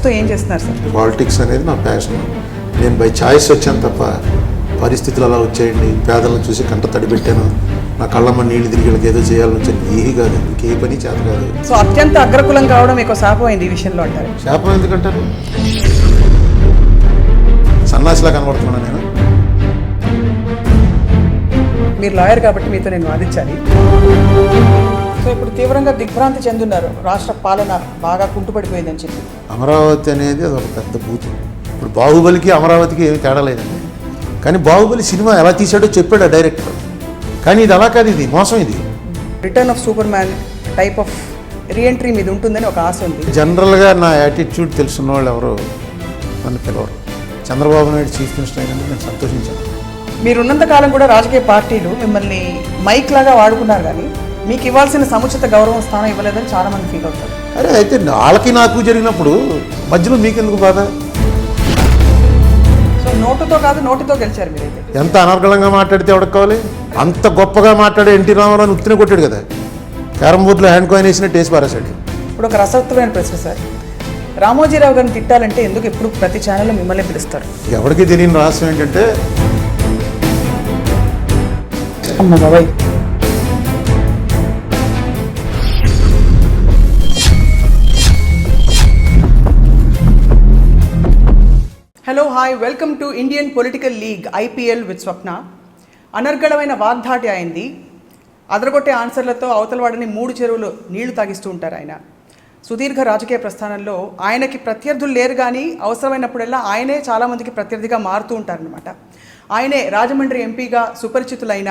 ప్రస్తుతం ఏం చేస్తున్నారు సార్? పాలిటిక్స్ అనేది నా ప్యాషన్. నేను బై ఛాయిస్ వచ్చాను తప్ప పరిస్థితులు అలా వచ్చాయండి. పేదలను చూసి కంట తడిపెట్టాను, నా కళ్ళమ్మ నీళ్లు తిరిగి వీళ్ళకి ఏదో చేయాలని వచ్చాను. ఏమీ కాదు, ఇంకే పని చేత కాదు. సో అత్యంత అగ్రకులం కావడం మీకు శాపం అయింది ఈ విషయంలో అంటారు? శాపం ఎందుకంటారు? సన్నాసిలా కనబడుతున్నాను నేను. మీరు లాయర్ కాబట్టి మీతో నేను వాదించాలి. సో ఇప్పుడు తీవ్రంగా దిగ్భ్రాంతి చెందున్నారు, రాష్ట్ర పాలన బాగా కుంటుపడిపోయిందని చెప్పి. అమరావతి అనేది అది ఒక పెద్ద బూతు. ఇప్పుడు బాహుబలికి అమరావతికి ఏమి తేడా లేదండి. కానీ బాహుబలి సినిమా ఎలా తీశాడో చెప్పాడు ఆ డైరెక్టర్. కానీ ఇది అలా కాదు, ఇది మోసం. ఇది return of super man type of reentry మీద ఉంటుందని ఒక ఆశ ఉంది. జనరల్గా నా యాటిట్యూడ్ తెలుసున్న వాళ్ళు ఎవరు నన్ను పిలవరు. చంద్రబాబు నాయుడు చీఫ్ మినిస్టర్ అయినందుకు నేను సంతోషించాను. మీరున్నంత కాలం కూడా రాజకీయ పార్టీలు మిమ్మల్ని మైక్ లాగా వాడుకున్నారు, కానీ మీకు ఇవ్వాల్సిన సముచిత గౌరవం స్థానం ఇవ్వలేదని చాలా మంది ఫీల్ అవుతారు. అరే అయితే వాళ్ళకి నాకు జరిగినప్పుడు మధ్యలో మీకెందుకు బాధ? సో నోటుతో కాదు నోటితో గెలిచారు మీరైతే. ఎంత అనర్గళంగా మాట్లాడితే ఎవరికి కావాలి? అంత గొప్పగా మాట్లాడే ఎన్టీ రామారావు ఉత్తినే కొట్టాడు కదా, క్యారమ్ బోర్డులో హ్యాండ్ కాయిన్ వేసినట్టు వేసి పారేశాడు. ఇప్పుడు ఒక రసవత్తమైన ప్రశ్న సార్, రామోజీరావు గారిని తిట్టాలంటే ఎందుకు ఎప్పుడు ప్రతి ఛానల్లో మిమ్మల్ని పిలుస్తారు? ఎవరికి తెలియని రహస్యం ఏంటంటే, అమ్మ బాబాయ్, hello hi, welcome to Indian Political League IPL with Swapna. అనర్గళమైన వాగ్దాటి అయింది. అదరగొట్టే ఆన్సర్లతో అవతలవాడిని 3 చెరువులు నీళ్లు తాగిస్తూ ఉంటారు ఆయన. సుదీర్ఘ రాజకీయ ప్రస్థానంలో ఆయనకి ప్రత్యర్థులు లేరు, కానీ అవసరమైనప్పుడల్లా ఆయనే చాలామందికి ప్రత్యర్థిగా మారుతూ ఉంటారనమాట. ఆయనే రాజమండ్రి ఎంపీగా సుపరిచితులైన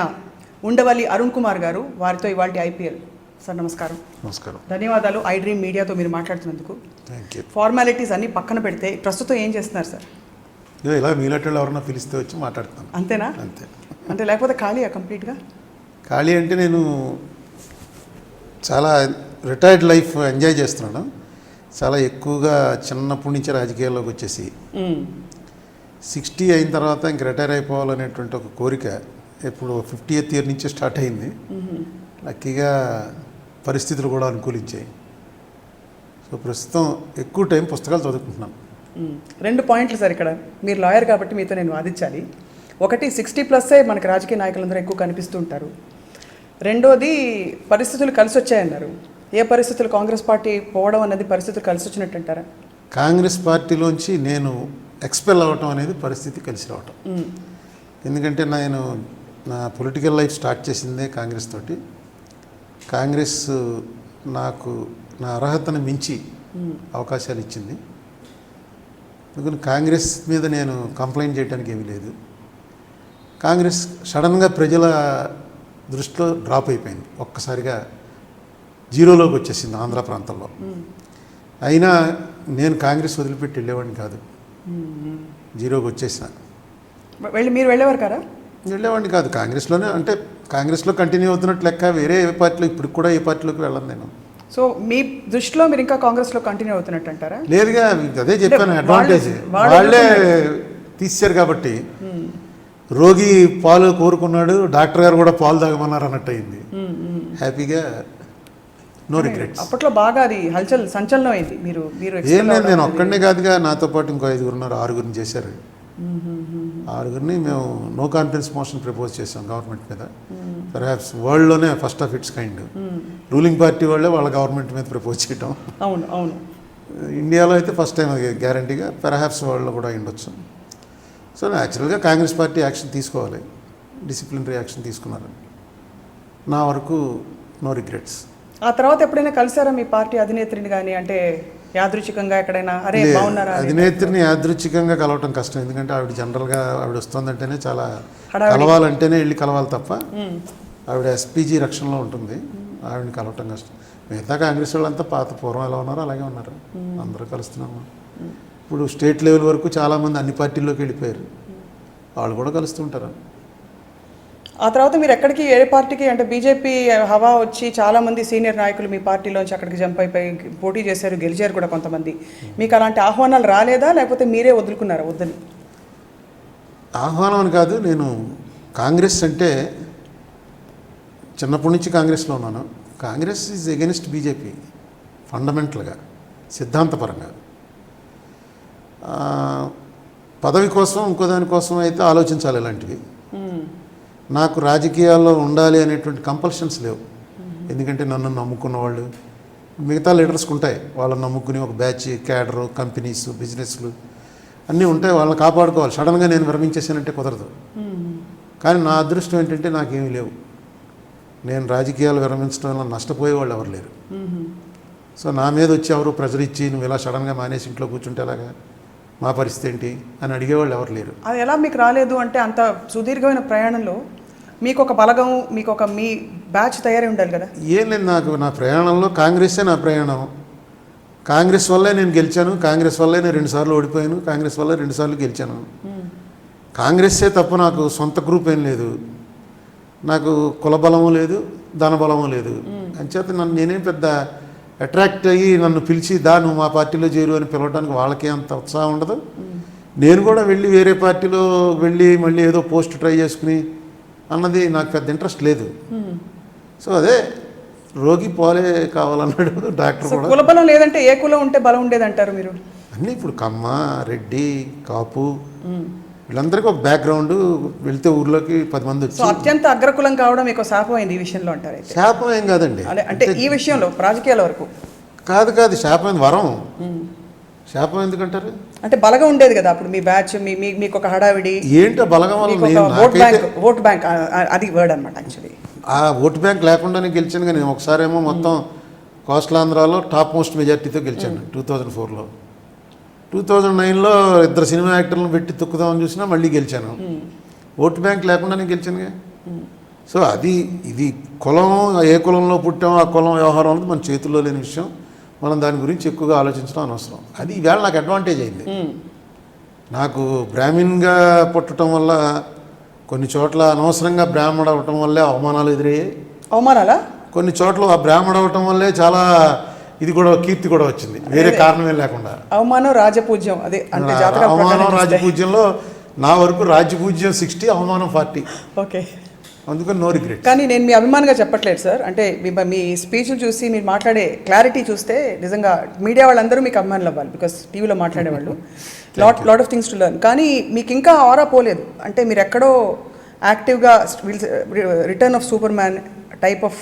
ఉండవల్లి అరుణ్ కుమార్ గారు. వారితో ఇవాళ IPL. సార్ నమస్కారం. నమస్కారం. ధన్యవాదాలు iDream మీడియాతో మీరు మాట్లాడుతున్నందుకు. Thank you. ఫార్మాలిటీస్ అన్నీ పక్కన పెడితే ప్రస్తుతం ఏం చేస్తున్నారు సార్? ఇలా మీలాంటి ఎవరన్నా పిలిస్తే వచ్చి మాట్లాడుతాను. అంతేనా? అంతే. అంటే లేకపోతే ఖాళీయా కంప్లీట్గా? ఖాళీ అంటే నేను చాలా రిటైర్డ్ లైఫ్ ఎంజాయ్ చేస్తున్నాను. చాలా ఎక్కువగా చిన్నప్పటి నుంచి రాజకీయాల్లోకి వచ్చేసి 60 అయిన తర్వాత ఇంక రిటైర్ అయిపోవాలనేటువంటి ఒక కోరిక ఇప్పుడు 50th ఇయర్ నుంచి స్టార్ట్ అయింది. లక్కీగా పరిస్థితులు కూడా అనుకూలించాయి. సో ప్రస్తుతం ఎక్కువ టైం పుస్తకాలు చదువుకుంటున్నాను. 2 పాయింట్లు సార్ ఇక్కడ. మీరు లాయర్ కాబట్టి మీతో నేను వాదించాలి. ఒకటి, 60+ మనకి రాజకీయ నాయకులందరూ ఎక్కువ కనిపిస్తూ ఉంటారు. రెండోది, పరిస్థితులు కలిసి వచ్చాయన్నారు. ఏ పరిస్థితులు? కాంగ్రెస్ పార్టీ పోవడం అన్నది పరిస్థితులు కలిసి వచ్చినట్టు అంటారా? కాంగ్రెస్ పార్టీలోంచి నేను ఎక్స్పెల్ అవ్వటం అనేది పరిస్థితి కలిసి రావటం. ఎందుకంటే నేను నా పొలిటికల్ లైఫ్ స్టార్ట్ చేసిందే కాంగ్రెస్ తోటి. కాంగ్రెస్ నాకు నా అర్హతను మించి అవకాశాలు ఇచ్చింది. అందుకని కాంగ్రెస్ మీద నేను కంప్లైంట్ చేయడానికి ఏమీ లేదు. కాంగ్రెస్ సడన్గా ప్రజల దృష్టిలో డ్రాప్ అయిపోయింది, ఒక్కసారిగా జీరోలోకి వచ్చేసింది ఆంధ్ర ప్రాంతంలో. అయినా నేను కాంగ్రెస్ వదిలిపెట్టి వెళ్ళేవాడిని కాదు, జీరోకి వచ్చేసిన. మీరు వెళ్ళేవారు కదా? వెళ్ళేవాడిని కాదు కాంగ్రెస్లోనే. అంటే కాంగ్రెస్లో కంటిన్యూ అవుతున్నట్టు లెక్క. వేరే ఏ పార్టీలో, ఇప్పుడు కూడా ఏ పార్టీలోకి వెళ్ళను నేను. సో మీ దృష్టిలో మీరు ఇంకా కాంగ్రెస్లో కంటిన్యూ అవుతున్నట్టు అంటారా? లేదుగా, అదే చెప్పాను, అడ్వాంటేజ్ వాళ్ళే తీశారు కాబట్టి. రోగి పాలు కోరుకున్నాడు, డాక్టర్ గారు కూడా పాలు తాగమన్నారు అన్నట్టు అయింది. హ్యాపీగా, నో రిగ్రెట్స్. అప్పట్లో బాగా అది హల్చల్ సంచలనం అయింది. మీరు ఏం లేదు, నేను ఒక్కడనే కాదుగా, నాతో పాటు ఇంకో 5 ఉన్నారు, 6 చేశారు. 6 మేము నో కాన్ఫిడెన్స్ మోషన్ ప్రపోజ్ చేసాం గవర్నమెంట్ మీద. పర్హాప్స్ వరల్డ్లోనే first of its kind. Ruling party వాళ్ళే వాళ్ళ గవర్నమెంట్ మీద ప్రపోజ్ చేయటం. అవును అవును. ఇండియాలో అయితే ఫస్ట్ టైం అది గ్యారంటీగా, పర్హాప్స్ వరల్డ్లో కూడా ఉండొచ్చు. సో న్యాచురల్గా కాంగ్రెస్ పార్టీ యాక్షన్ తీసుకోవాలి, డిసిప్లినరీ యాక్షన్ తీసుకున్నారు. నా వరకు నో రిగ్రెట్స్. ఆ తర్వాత ఎప్పుడైనా కలిసారా మీ పార్టీ అధినేత్రిని కానీ? అంటే యాదృచ్ఛికంగా ఎక్కడైనా అరే బాగున్నారా? అధినేత్రిని యాదృచ్ఛికంగా కలవటం కష్టం. ఎందుకంటే ఆవిడ జనరల్గా ఆవిడ వస్తుందంటేనే చాలా కలవాలంటేనే వెళ్ళి కలవాలి తప్ప, ఆవిడ SPG రక్షణలో ఉంటుంది, ఆవిడని కలవటం కష్టం. మిగతా కాంగ్రెస్ వాళ్ళంతా పూర్వం ఎలా ఉన్నారో అలాగే ఉన్నారు, అందరూ కలుస్తున్నాము. ఇప్పుడు స్టేట్ లెవెల్ వరకు చాలామంది అన్ని పార్టీల్లోకి వెళ్ళిపోయారు, వాళ్ళు కూడా కలుస్తుంటారు. ఆ తర్వాత మీరు ఎక్కడికి, ఏ పార్టీకి? అంటే బీజేపీ హవా వచ్చి చాలామంది సీనియర్ నాయకులు మీ పార్టీలోంచి అక్కడికి జంప్ అయిపోయి పోటీ చేశారు, గెలిచారు కూడా కొంతమంది. మీకు అలాంటి ఆహ్వానాలు రాలేదా, లేకపోతే మీరే వదులుకున్నారా వద్దని? ఆహ్వానం అని కాదు, నేను కాంగ్రెస్ అంటే చిన్నప్పటి నుంచి కాంగ్రెస్లో ఉన్నాను. కాంగ్రెస్ ఈజ్ ఎగెనిస్ట్ బీజేపీ ఫండమెంటల్గా, సిద్ధాంతపరంగా. పదవి కోసం ఇంకో దానికోసం అయితే ఆలోచించాలి ఇలాంటివి. నాకు రాజకీయాల్లో ఉండాలి అనేటువంటి కంపల్షన్స్ లేవు. ఎందుకంటే నన్ను నమ్ముకున్న వాళ్ళు మిగతా లీడర్స్కి ఉంటాయి, వాళ్ళని నమ్ముకుని ఒక బ్యాచ్, క్యాడరు, కంపెనీస్, బిజినెస్లు అన్నీ ఉంటాయి, వాళ్ళని కాపాడుకోవాలి. సడన్గా నేను విరమించేసానంటే కుదరదు. కానీ నా అదృష్టం ఏంటంటే నాకేమీ లేవు. నేను రాజకీయాలు విరమించడం వల్ల నష్టపోయే వాళ్ళు ఎవరు లేరు. సో నా మీద వచ్చి ఎవరు ప్రెజర్ ఇచ్చి నువ్వు ఇలా సడన్గా మానేసి ఇంట్లో కూర్చుంటే ఎలాగా, మా పరిస్థితి ఏంటి అని అడిగేవాళ్ళు ఎవరు లేరు. అది ఎలా మీకు రాలేదు అంటే అంత సుదీర్ఘమైన ప్రయాణంలో మీకు ఒక బలగం, మీకు ఒక మీ బ్యాచ్ తయారై ఉండాలి కదా? ఏం లేదు, నాకు నా ప్రయాణంలో కాంగ్రెస్సే నా ప్రయాణం. కాంగ్రెస్ వల్లే నేను గెలిచాను, కాంగ్రెస్ వల్లే నేను 2 సార్లు ఓడిపోయాను, కాంగ్రెస్ వల్లే 2 సార్లు గెలిచాను. కాంగ్రెస్సే తప్ప నాకు సొంత గ్రూప్ ఏం లేదు, నాకు కుల బలము లేదు, ధన బలము లేదు. అంచేత నన్ను నేనేం పెద్ద అట్రాక్ట్ అయ్యి నన్ను పిలిచి నువ్వు మా పార్టీలో చేరు అని పిలవడానికి వాళ్ళకే అంత ఉత్సాహం ఉండదు. నేను కూడా వెళ్ళి వేరే పార్టీలో వెళ్ళి మళ్ళీ ఏదో పోస్ట్ ట్రై చేసుకుని అన్నది నాకు పెద్ద ఇంట్రెస్ట్ లేదు. సో అదే రోగి పోలే కావాలన్నాడు డాక్టర్ కూడా. కుల బలం లేదంటే ఏ కులం ఉంటే బలం ఉండేది అంటారు మీరు? అన్నీ ఇప్పుడు కమ్మ, రెడ్డి, కాపు వీళ్ళందరికీ ఒక బ్యాక్గ్రౌండ్, వెళ్తే ఊర్లోకి 10 మంది వచ్చి. అత్యంత అగ్రకులం కావడం మీకు శాపం అయింది ఈ విషయంలో అంటారు? శాపం ఏం కాదండి, అంటే ఈ విషయంలో రాజకీయాల వరకు కాదు, శాపం వరం. శాపం ఎందుకంటారు? అంటే బలగా ఉండేది కదా అప్పుడు మీ బ్యాచ్, మీకు ఒక హడావిడి ఏంటో బలగం వల్ల ఓట్ బ్యాంక్ అది వర్డ్ అనమాట. యాక్చువల్లీ ఆ ఓటు బ్యాంక్ లేకుండానే గెలిచాను. కానీ నేను ఒకసారేమో మొత్తం కోస్టలాంధ్రాలో టాప్ మోస్ట్ మెజార్టీతో గెలిచాను 2004లో. 2009లో 2 సినిమా యాక్టర్లను పెట్టి తొక్కుదామని చూసినా మళ్ళీ గెలిచాను. ఓటు బ్యాంక్ లేకుండానే గెలిచానుగా. సో ఇది కులం, ఏ కులంలో పుట్టామో ఆ కులం వ్యవహారం అనేది మన చేతుల్లో లేని విషయం. మనం దాని గురించి ఎక్కువగా ఆలోచించడం అనవసరం. అది ఈవేళ నాకు అడ్వాంటేజ్ అయింది. నాకు బ్రాహ్మణ్గా పుట్టడం వల్ల కొన్ని చోట్ల అనవసరంగా బ్రాహ్మణ అవటం వల్లే అవమానాలు ఎదురయ్యాయి. అవమానాలా? కొన్ని చోట్ల ఆ బ్రాహ్మణ అవటం వల్లే చాలా ఇది కూడా కీర్తి కూడా వచ్చింది, వేరే కారణమే లేకుండా. అవమానం రాజపూజ్యం, అదే అంటే అవమానం రాజపూజ్యంలో నా వరకు రాజపూజ్యం 60, అవమానం 40. ఓకే, అందుకని నో రిగ్రెట్. కానీ నేను మీ అభిమానంగా చెప్పట్లేదు సార్. అంటే మీ స్పీచ్లు చూసి మీరు మాట్లాడే క్లారిటీ చూస్తే నిజంగా మీడియా వాళ్ళందరూ మీకు అభిమానులు అవ్వాలి. బికాస్ టీవీలో మాట్లాడేవాళ్ళు lot of things to learn. కానీ మీకు ఇంకా ఆరా పోలేదు. అంటే మీరు ఎక్కడో యాక్టివ్గా return of super man type of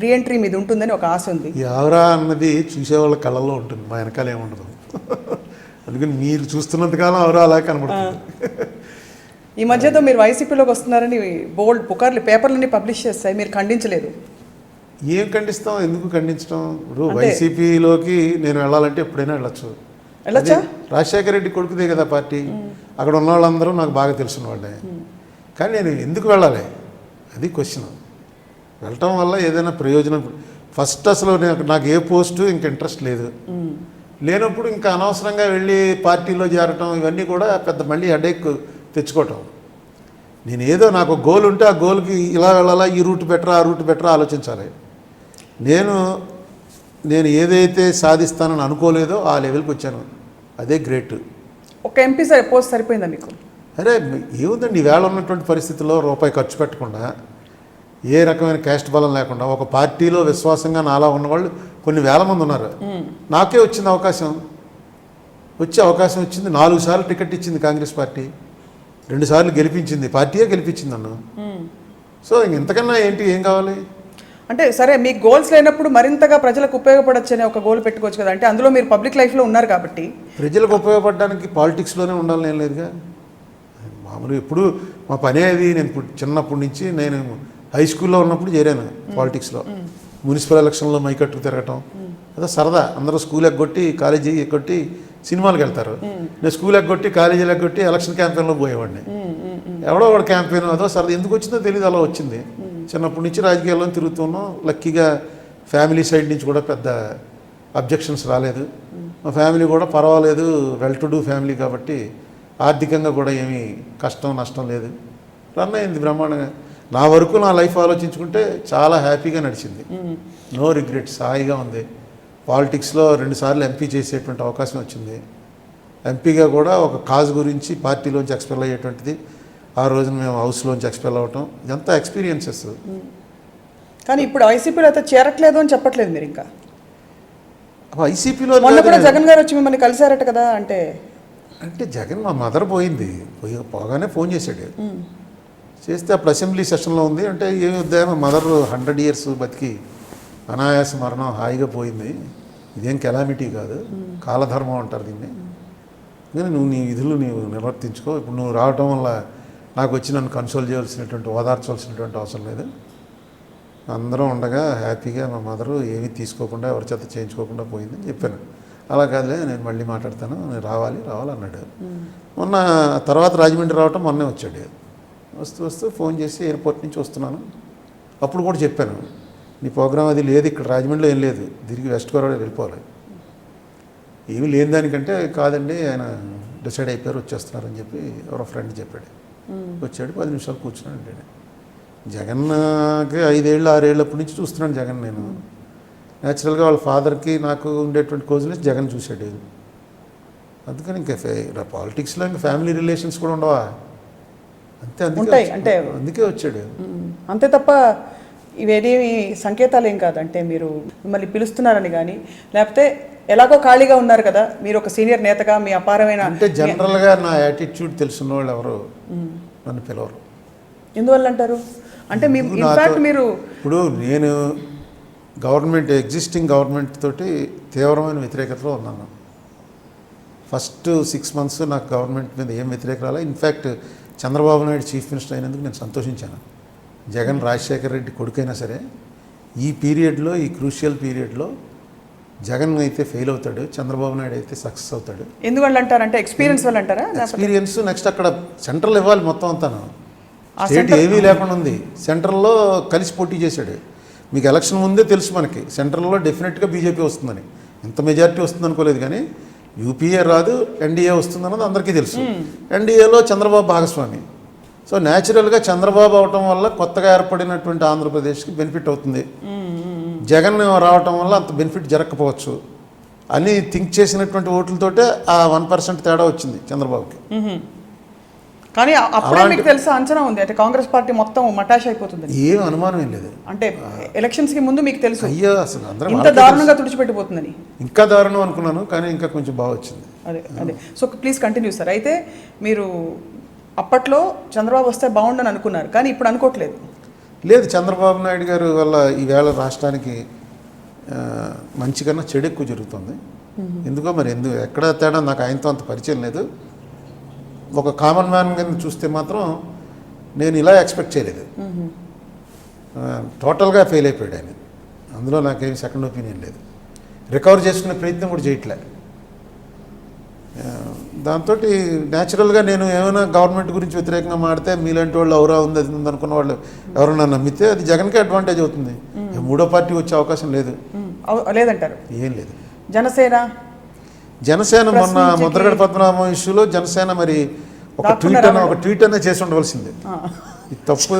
reentry మీద ఉంటుందని ఒక ఆశ ఉంది. ఎవరా అన్నది చూసేవాళ్ళ కళ్ళల్లో ఉంటుంది, మా వెనకాల ఏముండదు. అందుకని మీరు చూస్తున్నంతకాలం ఎవరో అలా కనబడుతుంది. ఈ మధ్యతో మీరు వైసీపీలోకి వస్తున్నారని బోల్డ్ పుకార్లు పేపర్లన్నీ పబ్లిష్ చేస్తాయి, మీరు ఖండించలేదు. ఏం ఖండిస్తాం, ఎందుకు ఖండించడం? ఇప్పుడు వైసీపీలోకి నేను వెళ్ళాలంటే ఎప్పుడైనా వెళ్ళొచ్చా? రాజశేఖర రెడ్డి కొడుకుదే కదా పార్టీ. అక్కడ ఉన్న వాళ్ళందరూ నాకు బాగా తెలిసిన వాళ్ళే. కానీ నేను ఎందుకు వెళ్ళాలి, అది క్వశ్చన్. వెళ్ళటం వల్ల ఏదైనా ప్రయోజనం? ఫస్ట్ అసలు నాకు ఏ పోస్టు ఇంక ఇంట్రెస్ట్ లేదు. లేనప్పుడు ఇంకా అనవసరంగా వెళ్ళి పార్టీలో చేరటం ఇవన్నీ కూడా పెద్ద మళ్ళీ హెడేక్ తెచ్చుకోవటం. నేను ఏదో నాకు గోల్ ఉంటే ఆ గోల్కి ఇలా వెళ్ళాలా, ఈ రూట్ బెటరా, ఆ రూట్ బెటరా ఆలోచించాలి. నేను ఏదైతే సాధిస్తానని అనుకోలేదో ఆ లెవెల్కి వచ్చాను, అదే గ్రేట్. ఒక ఎంపీ పోస్ట్ సరిపోయిందా మీకు? అరే ఏముందండి, ఈవేళ ఉన్నటువంటి పరిస్థితుల్లో రూపాయి ఖర్చు పెట్టకుండా, ఏ రకమైన క్యాస్ట్ బలం లేకుండా ఒక పార్టీలో విశ్వాసంగా నాలా ఉన్నవాళ్ళు కొన్ని వేల మంది ఉన్నారు. నాకే వచ్చింది అవకాశం, వచ్చే అవకాశం వచ్చింది. 4 సార్లు టికెట్ ఇచ్చింది కాంగ్రెస్ పార్టీ, 2 సార్లు గెలిపించింది, పార్టీయే గెలిపించింది నన్ను. సో ఇంతకన్నా ఏంటి, ఏం కావాలి? అంటే సరే, మీ గోల్స్ లేనప్పుడు మరింతగా ప్రజలకు ఉపయోగపడచ్చు అనే ఒక గోల్ పెట్టుకోవచ్చు కదా. అంటే అందులో మీరు పబ్లిక్ లైఫ్లో ఉన్నారు కాబట్టి. ప్రజలకు ఉపయోగపడడానికి పాలిటిక్స్లోనే ఉండాలని ఏం లేదుగా. మామూలు ఎప్పుడు మా పనే అది. నేను చిన్నప్పటి నుంచి నేను హై స్కూల్లో ఉన్నప్పుడు చేరాను పాలిటిక్స్లో. మున్సిపల్ ఎలక్షన్లో మైకట్టుకు తిరగటం అదే సరదా. అందరూ స్కూల్ ఎగ్గొట్టి కాలేజీ ఎగ్గొట్టి సినిమాలకు వెళ్తారు. నేను స్కూల్ ఎగ్గొట్టి కాలేజీలు ఎగ్గొట్టి ఎలక్షన్ క్యాంపెయిన్లో పోయేవాడిని. ఎవడో ఒకటి క్యాంపెయిన్ అదో సరదా, ఎందుకు వచ్చిందో తెలియదు, అలా వచ్చింది. చిన్నప్పటి నుంచి రాజకీయాల్లో తిరుగుతున్నాం. లక్కీగా ఫ్యామిలీ సైడ్ నుంచి కూడా పెద్ద అబ్జెక్షన్స్ రాలేదు. మా ఫ్యామిలీ కూడా పర్వాలేదు, వెల్ టు డూ ఫ్యామిలీ కాబట్టి ఆర్థికంగా కూడా ఏమీ కష్టం నష్టం లేదు. రన్ అయింది బ్రహ్మాండంగా. నా వరకు నా లైఫ్ ఆలోచించుకుంటే చాలా హ్యాపీగా నడిచింది. నో రిగ్రెట్స్, హాయిగా ఉంది. పాలిటిక్స్లో 2 సార్లు ఎంపీ చేసేటువంటి అవకాశం వచ్చింది. ఎంపీగా కూడా ఒక కాజ్ గురించి పార్టీలోంచి ఎక్స్పెల్ అయ్యేటువంటిది. ఆ రోజున మేము హౌస్లోంచి ఎక్స్పెల్ అవ్వటం, ఇదంతా ఎక్స్పీరియన్సెస్. కానీ ఇప్పుడు వైసీపీలో అయితే చేరట్లేదు అని చెప్పట్లేదు మీరు? ఇంకా వైసీపీలో మొన్న కూడా జగన్ గారు వచ్చి మిమ్మల్ని కలిశారట కదా. అంటే అంటే జగన్ మా మదర్ పోగానే ఫోన్ చేశాడు. చేస్తే అప్పుడు అసెంబ్లీ సెషన్లో ఉంది. అంటే ఏమి వద్దా, మా మదర్ 100 years బతికి అనాయాస మరణం హాయిగా పోయింది, ఇదేం కెలామిటీ కాదు, కాలధర్మం అంటారు దీన్ని, కానీ నువ్వు నీ విధులు నీవు నిర్వర్తించుకో, ఇప్పుడు నువ్వు రావటం వల్ల నాకు వచ్చి నన్ను కన్సోల్ చేయాల్సినటువంటి ఓదార్చాల్సినటువంటి అవసరం లేదు, అందరం ఉండగా హ్యాపీగా మా మదరు ఏమీ తీసుకోకుండా ఎవరి చేత చేయించుకోకుండా పోయిందని చెప్పాను. అలా కాదులే, నేను మళ్ళీ మాట్లాడతాను, నేను రావాలి అన్నాడు. మొన్న తర్వాత రాజమండ్రి రావటం మొన్నే వచ్చాడు. వస్తూ ఫోన్ చేసి ఎయిర్పోర్ట్ నుంచి వస్తున్నాను, అప్పుడు కూడా చెప్పాను, నీ ప్రోగ్రామ్ అది లేదు ఇక్కడ రాజమండ్రిలో, ఏం లేదు, తిరిగి వెస్ట్ గోదావరి వెళ్ళిపోవాలి. ఏమీ లేని దానికంటే కాదండి ఆయన డిసైడ్ అయిపోయారు వచ్చేస్తున్నారని చెప్పి ఎవరో ఫ్రెండ్ చెప్పాడు. వచ్చాడు, 10 నిమిషాలు కూర్చున్నాడు. నేను జగన్కి 5 ఏళ్ళు 6 ఏళ్ళప్పటి నుంచి చూస్తున్నాను జగన్. నేను న్యాచురల్గా వాళ్ళ ఫాదర్కి నాకు ఉండేటువంటి కోజులేసి జగన్ చూశాడు. అందుకని ఇంకా పాలిటిక్స్లో ఇంకా ఫ్యామిలీ రిలేషన్స్ కూడా ఉండవా, అందుకే వచ్చాడు అంతే తప్ప ఇవేదేమి సంకేతాలు ఏం కాదు. అంటే మీరు మిమ్మల్ని పిలుస్తున్నారని కానీ, లేకపోతే ఎలాగో ఖాళీగా ఉన్నారు కదా, మీరు ఒక సీనియర్ నేతగా మీ అపారమైన, అంటే జనరల్గా నా యాటిట్యూడ్ తెలిసిన వాళ్ళు ఎవరు నన్ను పిలవరు. ఎందువల్ల అంటారు? అంటే మీరు ఇప్పుడు నేను ఎగ్జిస్టింగ్ గవర్నమెంట్ తోటి తీవ్రమైన వ్యతిరేకతలో ఉన్నాను. ఫస్ట్ 6 months నాకు గవర్నమెంట్ మీద ఏం వ్యతిరేక రాలే. In fact Chandrababu Naidu chief minister అయినందుకు నేను సంతోషించాను. జగన్ రాజశేఖర్ రెడ్డి కొడుకైనా సరే ఈ పీరియడ్లో, ఈ క్రూషియల్ పీరియడ్లో జగన్ అయితే ఫెయిల్ అవుతాడు, చంద్రబాబు నాయుడు అయితే సక్సెస్ అవుతాడు. ఎందువల్ల అంటారంటే ఎక్స్పీరియన్స్ వల్ల అంటారా? ఎక్స్పీరియన్స్, నెక్స్ట్ అక్కడ సెంట్రల్ ఇవ్వాలి మొత్తం అంతాను. స్టేట్ ఏమీ లేకుండా ఉంది, సెంట్రల్లో కలిసి పోటీ చేశాడు. మీకు ఎలక్షన్ ముందే తెలుసు మనకి సెంట్రల్లో డెఫినెట్గా బీజేపీ వస్తుందని, ఇంత మెజారిటీ వస్తుంది అనుకోలేదు, కానీ యూపీఏ రాదు, ఎన్డీఏ వస్తుందన్నది అందరికీ తెలుసు. ఎన్డీఏలో చంద్రబాబు భాగస్వామి. సో న్యాచురల్గా చంద్రబాబు అవటం వల్ల కొత్తగా ఏర్పడినటువంటి ఆంధ్రప్రదేశ్కి బెనిఫిట్ అవుతుంది, జగన్ రావటం వల్ల అంత బెనిఫిట్ జరగకపోవచ్చు అని థింక్ చేసినటువంటి ఓట్లతోటే ఆ 1% తేడా వచ్చింది చంద్రబాబుకి. కానీ అప్పుడే మీకు తెలుసా, అంచనా ఉంది అంటే కాంగ్రెస్ పార్టీ మొత్తం మటాష్ అయిపోతుంది, ఏం అనుమానం ఏం లేదు. అంటే ఎలక్షన్స్కి ముందు మీకు తెలుసు అయ్యో అసలు అందరం ఇంత దారుణంగా తుడిచిపెట్టిపోతుందని? ఇంకా దారుణం అనుకున్నాను, కానీ ఇంకా కొంచెం బాగా వచ్చింది. అదే సో ప్లీజ్ కంటిన్యూ సార్. అయితే మీరు అప్పట్లో చంద్రబాబు వస్తే బాగుండని అనుకున్నారు, కానీ ఇప్పుడు అనుకోవట్లేదు. లేదు, చంద్రబాబు నాయుడు గారు వల్ల ఈవేళ రాష్ట్రానికి మంచి కన్నా చెడు ఎక్కువ జరుగుతుంది. ఎందుకో మరి ఎక్కడ తేడా నాకు ఆయనతో అంత పరిచయం లేదు. ఒక కామన్ మ్యాన్ కింద చూస్తే మాత్రం నేను ఇలా ఎక్స్పెక్ట్ చేయలేదు. టోటల్గా ఫెయిల్ అయిపోయాడు ఆయన. అందులో నాకేం సెకండ్ ఒపీనియన్ లేదు. రికవర్ చేసుకునే ప్రయత్నం కూడా చేయట్లే. దాంతో న్యాచురల్గా నేను ఏమైనా గవర్నమెంట్ గురించి వ్యతిరేకంగా మాడితే మీలాంటి వాళ్ళు ఎవరా ఉంది అది ఉంది అనుకున్న వాళ్ళు ఎవరన్నా నమ్మితే అది జగన్కే అడ్వాంటేజ్ అవుతుంది. మూడో పార్టీ వచ్చే అవకాశం లేదు. లేదంటారు? ఏం లేదు. జనసేన మొన్న ముద్రగడ పద్మనాభం ఇష్యూలో జనసేన మరి ఒక ట్వీట్ అనే చేసి ఉండవలసింది. ఇది తప్పు.